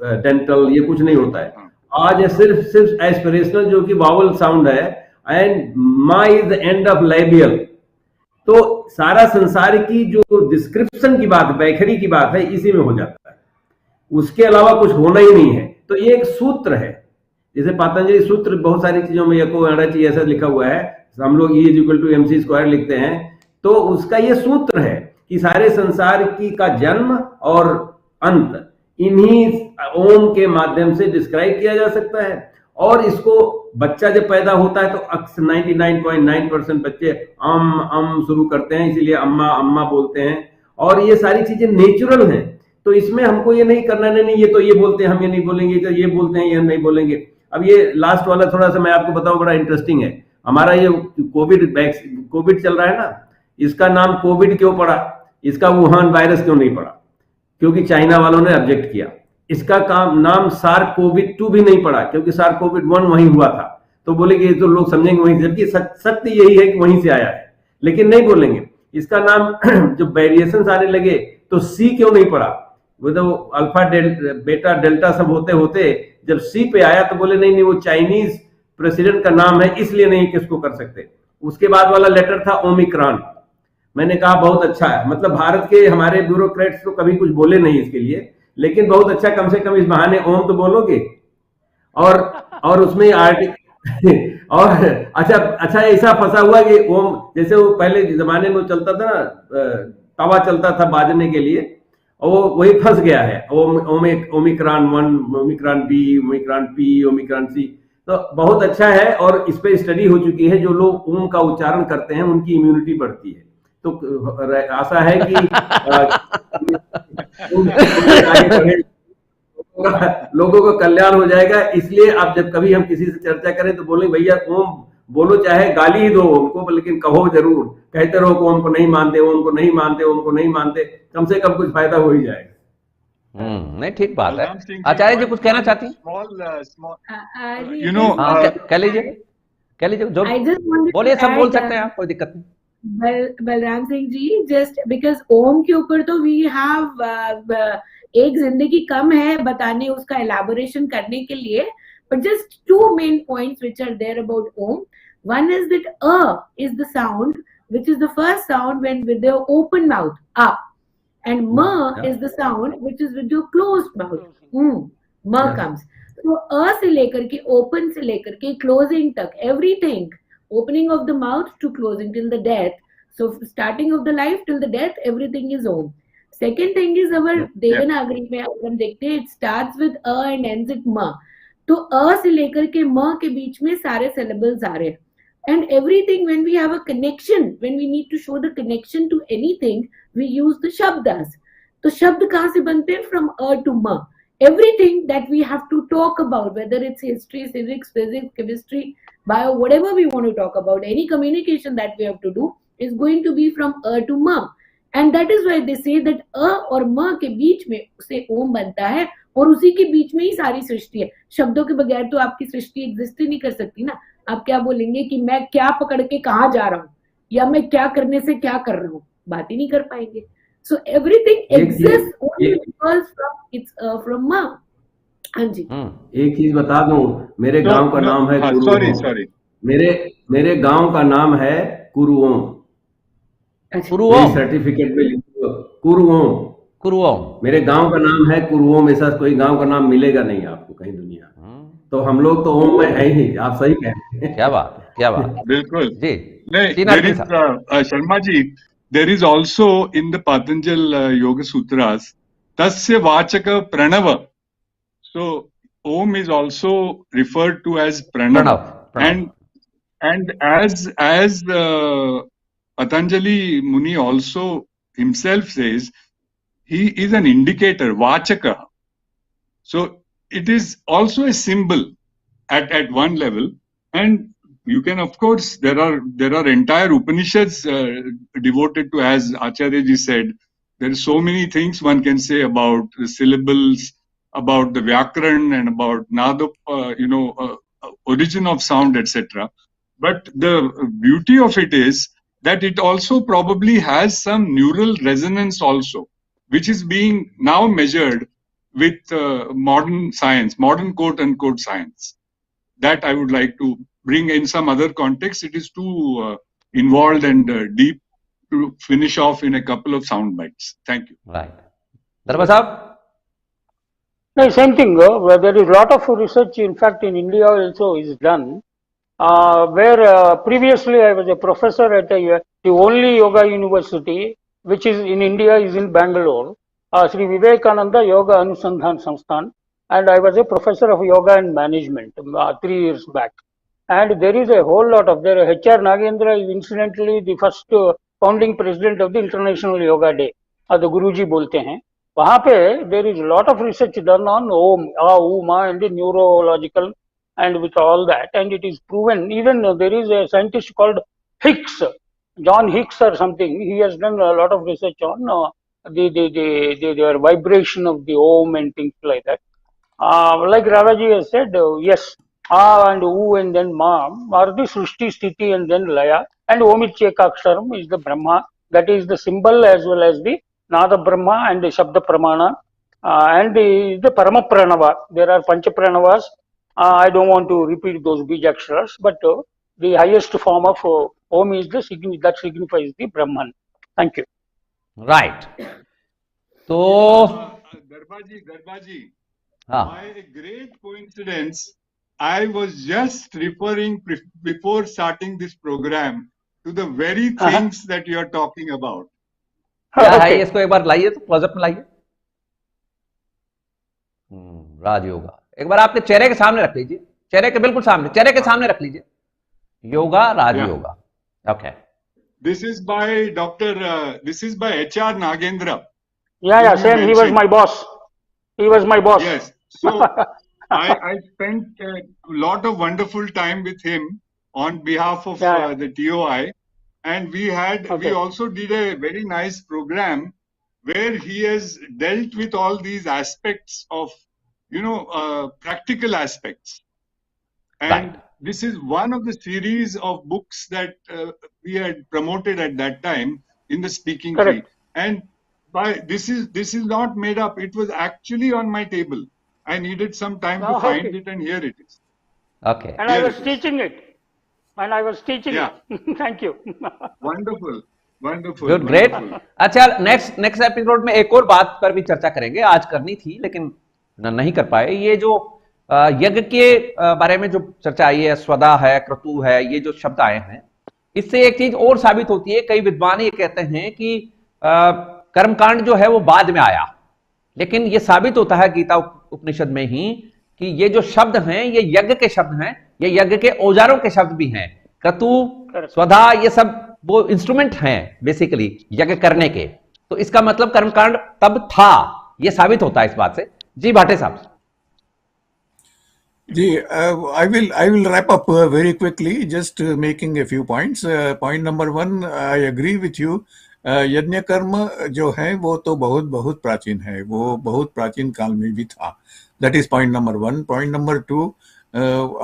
डेंटल, ये कुछ नहीं होता है। आज सिर्फ एस्पिरेशनल, जो कि वावल साउंड है, एंड मा is the end of labial. तो सारा संसार की जो डिस्क्रिप्शन की बात, बैखरी की बात है, इसी में हो जाता है, उसके अलावा कुछ होना ही नहीं है। तो ये एक सूत्र है, जैसे पतंजलि सूत्र बहुत सारी चीजों में एको अणाची ऐसा लिखा हुआ है, हम लोग E=mc² लिखते हैं। तो उसका ये सूत्र है कि सारे संसार की का जन्म और अंत इन्हीं ओम के माध्यम से डिस्क्राइब किया जा सकता है। और इसको बच्चा जब पैदा होता है तो अक्सर 99.9% बच्चे शुरू करते हैं, इसीलिए अम्मा अम्मा बोलते हैं। और ये सारी चीजें नेचुरल हैं, तो इसमें हमको ये नहीं करना, नहीं ये तो ये बोलते हैं, हम ये नहीं बोलेंगे, तो ये बोलते हैं, ये हम नहीं बोलेंगे। अब ये लास्ट वाला थोड़ा सा मैं आपको बताऊं, बड़ा इंटरेस्टिंग है। हमारा ये कोविड चल रहा है ना, इसका नाम कोविड क्यों पड़ा, इसका वुहान वायरस क्यों नहीं पड़ा? क्योंकि चाइना वालों ने ऑब्जेक्ट किया। इसका नाम SARS-CoV-2 भी नहीं पड़ा, क्योंकि SARS-CoV-1 वहीं हुआ था। तो बोले कि ये तो लोग समझेंगे वहीं से, जबकि सत्य यही है कि वहीं से आया है, लेकिन नहीं बोलेंगे। इसका नाम जब वेरिएशंस आने लगे तो C क्यों नहीं पड़ा? वो तो अल्फा बेटा डेल्टा सब होते होते जब C पे आया तो बोले नहीं वो चाइनीज प्रेसिडेंट का नाम है, इसलिए नहीं किसको कर सकते। उसके बाद वाला लेटर था ओमिक्रॉन। मैंने कहा बहुत अच्छा है, मतलब भारत के हमारे ब्यूरोक्रेट्स तो कभी कुछ बोले नहीं इसके लिए, लेकिन बहुत अच्छा, कम से कम इस बहाने ओम तो बोलोगे। और उसमें और अच्छा ऐसा फंसा हुआ कि ओम, जैसे वो पहले जमाने में चलता था ना, तवा चलता था बाजने के लिए, और वो वही फंस गया है। Omicron 1, Omicron B, Omicron P, Omicron C। तो बहुत अच्छा है, और इस पे स्टडी हो चुकी है। जो लोग ओम का उच्चारण करते हैं उनकी इम्यूनिटी बढ़ती है। तो आशा है कि लोगों को कल्याण हो जाएगा। इसलिए आप जब कभी हम किसी से चर्चा करें तो बोलें भैया ओम बोलो, चाहे गाली ही दो ओम को, लेकिन कहो जरूर। कहते रहो कि ओम को नहीं मानते, ओम को नहीं मानते, ओम को नहीं मानते, कम से कम कुछ फायदा हो ही जाएगा। नहीं, ठीक बात है। आचार्य जी कुछ कहना चाहती हैं? कह लीजिए, जो बोलिए, सब बोल सकते हैं आप, कोई दिक्कत नहीं। बलराम सिंह जी, just because ओम के ऊपर तो we have एक जिंदगी कम है बताने उसका elaboration करने के लिए, but just two main points which are there about Om. One is that is the sound which is the first sound when with the open mouth, up, and ma is the sound which is with your closed mouth, ma comes. So से लेकर के open से लेकर के closing तक everything, opening of the mouth to closing till the death. So starting of the life till the death, everything is Om. Second thing is our Devanagari में अपन देखते हैं, it starts with a and ends with ma. तो a से लेकर के ma के बीच में सारे syllables आ रहे हैं. And everything, when we have a connection, when we need to show the connection to anything, we use the shabdas. तो शब्द कहाँ से बनते हैं? From a to ma. Everything that we have to talk about, whether it's history, civics, physics, chemistry, bio, whatever we want to talk about, any communication that we have to do is going to be from a to ma. And that is why they say that a और ma के बीच में उसे ओम बनता है, और उसी के बीच में ही सारी सृष्टि है. शब्दों के बगैर तो आपकी सृष्टि एग्जिस्ट ही नहीं कर सकती ना. आप क्या बोलेंगे कि मैं क्या पकड़ के कहाँ जा रहा हूँ, या मैं क्या करने से क्या कर रहा हूँ, बात ही नहीं कर पाएंगे. So everything exists only because it's from ma. हाँ जी. एक चीज बता दूं, मेरे गांव का नाम है सॉरी मेरे गांव का नाम है कुरुओम. सर्टिफिकेट में लिखो कुरुओम. मेरे गांव का नाम है कुरुओम. ऐसा कोई गांव का नाम मिलेगा नहीं आपको कहीं दुनिया में. तो हम लोग तो ओम में है ही. आप सही कह रहे हैं. क्या बात बिल्कुल जी. नहीं, Sharma ji, there is also in the Patanjal Yoga Sutras tasya vachaka pranava. So Om is also referred to as pranava. And as Patanjali Muni also himself says, he is an indicator, vachaka. So it is also a symbol at one level. And you can, of course, there are entire Upanishads devoted to, as Acharya ji said, there are so many things one can say about the syllables, about the Vyakaran, and about Nada, origin of sound, etc. But the beauty of it is that it also probably has some neural resonance also, which is being now measured with modern science, modern quote-unquote science. That I would like to bring in some other context. It is too involved and deep to finish off in a couple of sound bites. Thank you. Right. Darbha Sahab? No, same thing. There is a lot of research, in fact, in India also is done, where previously I was a professor at the only yoga university, which is in India, is in Bangalore, Shri Vivekananda Yoga Anusandhan Samsthan, and I was a professor of yoga and management 3 years back. And there is a whole lot of there. H.R. Nagendra is incidentally the first founding president of the International Yoga Day. The Guruji bolte hain. वहाँ पे there is a lot of research done on Om, Ma, and the neurological, and with all that, and it is proven. Even there is a scientist called Hicks, John Hicks or something. He has done a lot of research on the vibration of the Om and things like that. Like Radhaji has said, yes, A and U and then Ma are the Srushti, Sthiti and then Laya, and Omichekaksharam is the Brahma. That is the symbol as well as the Nada Brahma and the Shabda Pramana, and the Parama Pranava. There are Pancha Pranavas. I don't want to repeat those Bijaksharas, but the highest form of Om is that signifies the Brahman. Thank you. Right. So, Darbha, by a great coincidence, I was just referring before starting this program to the very things that you are talking about. क्या है इसको एक बार लाइए तो close up में लाइए. राजयोगा एक बार आपके चेहरे के सामने रख लीजिए. चेहरे के बिल्कुल सामने, चेहरे के सामने रख लीजिए. Yoga, Rajyoga. Okay. This is by this is by H.R. Nagendra. Yeah, same. He was my boss. Yes. So I spent a lot of wonderful time with him on behalf of the TOI, and we also did a very nice program where he has dealt with all these aspects of, practical aspects. And this is one of the series of books that we had promoted at that time in the speaking Correct. tree. And this is not made up. It was actually on my table. I needed some time to Oh, find okay. it, and here it is. Okay. And I Here was it is. teaching it. And I was teaching Yeah. it. Thank you. Wonderful. Wonderful. Good great. Wonderful. अच्छा, next episode में एक और बात पर भी चर्चा करेंगे. आज करनी थी लेकिन नहीं कर पाए. ये जो यज्ञ के बारे में जो चर्चा आई है, स्वदा है, क्रतु है, ये जो शब्द आए हैं, इससे एक चीज और साबित होती है. कई विद्वान ये कहते हैं कि कर्मकांड जो है वो बाद में आया, लेकिन ये साबित होता है गीता उपनिषद में ही कि ये जो शब्द हैं ये यज्ञ के शब्द हैं, ये यज्ञ के औजारों के शब्द भी हैं. क्रतु, स्वधा, ये सब वो इंस्ट्रूमेंट हैं बेसिकली यज्ञ करने के. तो इसका मतलब कर्मकांड तब था, ये साबित होता है इस बात से. जी भाटे साहब. जी, I will wrap up very quickly, just making a few points. Point number one, I agree with you. यज्ञ कर्म जो है वो तो बहुत बहुत प्राचीन है, वो बहुत प्राचीन काल में भी था. That is point number one. Point number two,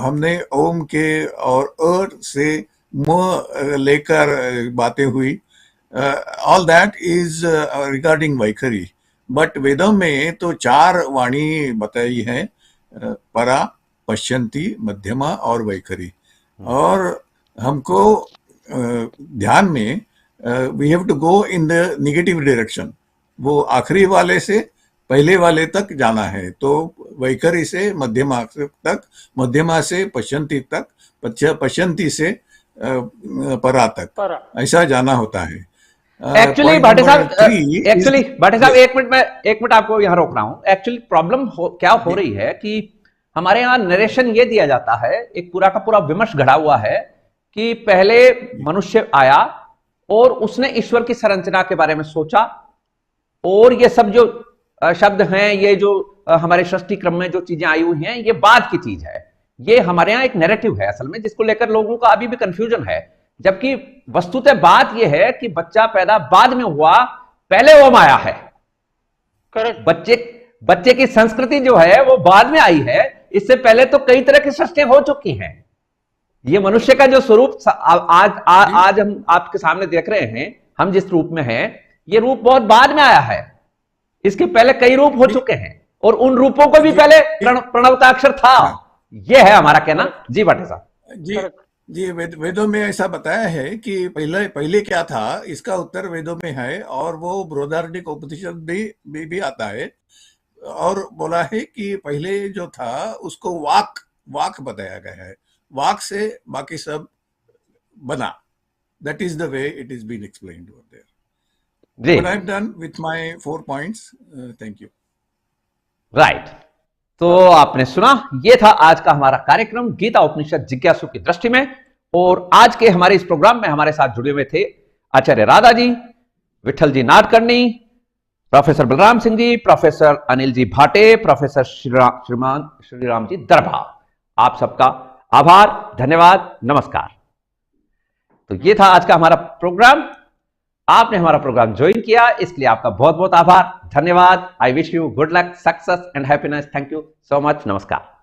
हमने ओम के और से म लेकर बातें हुई. All that is regarding Vaikhari. But वेदों में तो 4 वाणी बताई है, परा, पश्यंती, मध्यमा और वैखरी. और हमको ध्यान में we have to go in the negative direction. वो आखिरी वाले से पहले वाले तक जाना है. तो वैखरी से मध्यमा तक, मध्यमा से पश्यंती तक, पश्यंती से परा तक, ऐसा जाना होता है. एक्चुअली भाटे साहब, एक मिनट आपको यहाँ रोक रहा हूं. एक्चुअली प्रॉब्लम क्या हो रही है कि हमारे यहाँ नरेशन ये दिया जाता है, एक पूरा का पूरा विमर्श घड़ा हुआ है कि पहले मनुष्य आया और उसने ईश्वर की संरचना के बारे में सोचा, और ये सब जो शब्द हैं, ये जो हमारे सृष्टि क्रम में जो चीजें आई हुई हैं, ये बाद की चीज है. ये हमारे यहाँ एक नैरेटिव है असल में, जिसको लेकर लोगों का अभी भी कंफ्यूजन है. जबकि वस्तुतः बात यह है कि बच्चा पैदा बाद में हुआ, पहले ओम आया है. करेक्ट. बच्चे की संस्कृति जो है वो बाद में आई है. इससे पहले तो कई तरह की सृष्टियां हो चुकी हैं. ये मनुष्य का जो स्वरूप आज हम आपके सामने देख रहे हैं, हम जिस रूप में हैं, ये रूप बहुत बाद में आया है. इसके पहले कई रूप हो चुके हैं, और उन रूपों को भी पहले प्रणवताक्षर था. ये है हमारा कहना. जी भाटे साहब. जी, वेदों में ऐसा बताया है कि पहले क्या था, इसका उत्तर वेदों में है. और वो बृहदारण्यक उपनिषद भी आता है, और बोला है कि पहले जो था उसको वाक बताया गया है. वाक से बाकी सब बना. That is the way it is been explained over there. But I've done with my 4 points. Thank you. Right. तो आपने सुना, ये था आज का हमारा कार्यक्रम गीता उपनिषद जिज्ञासु की दृष्टि में. और आज के हमारे इस प्रोग्राम में हमारे साथ जुड़े हुए थे आचार्य राधा जी, विठल जी Nadkarni, professor Balram Singh ji, professor Anil ji Bhate, professor Shriram ji दर्भा. आप सबका आभार, धन्यवाद, नमस्कार. तो ये था आज का हमारा प्रोग्राम. आपने हमारा प्रोग्राम ज्वाइन किया, इसके लिए आपका बहुत बहुत आभार, धन्यवाद. I wish you good luck, success and happiness. Thank you so much. नमस्कार.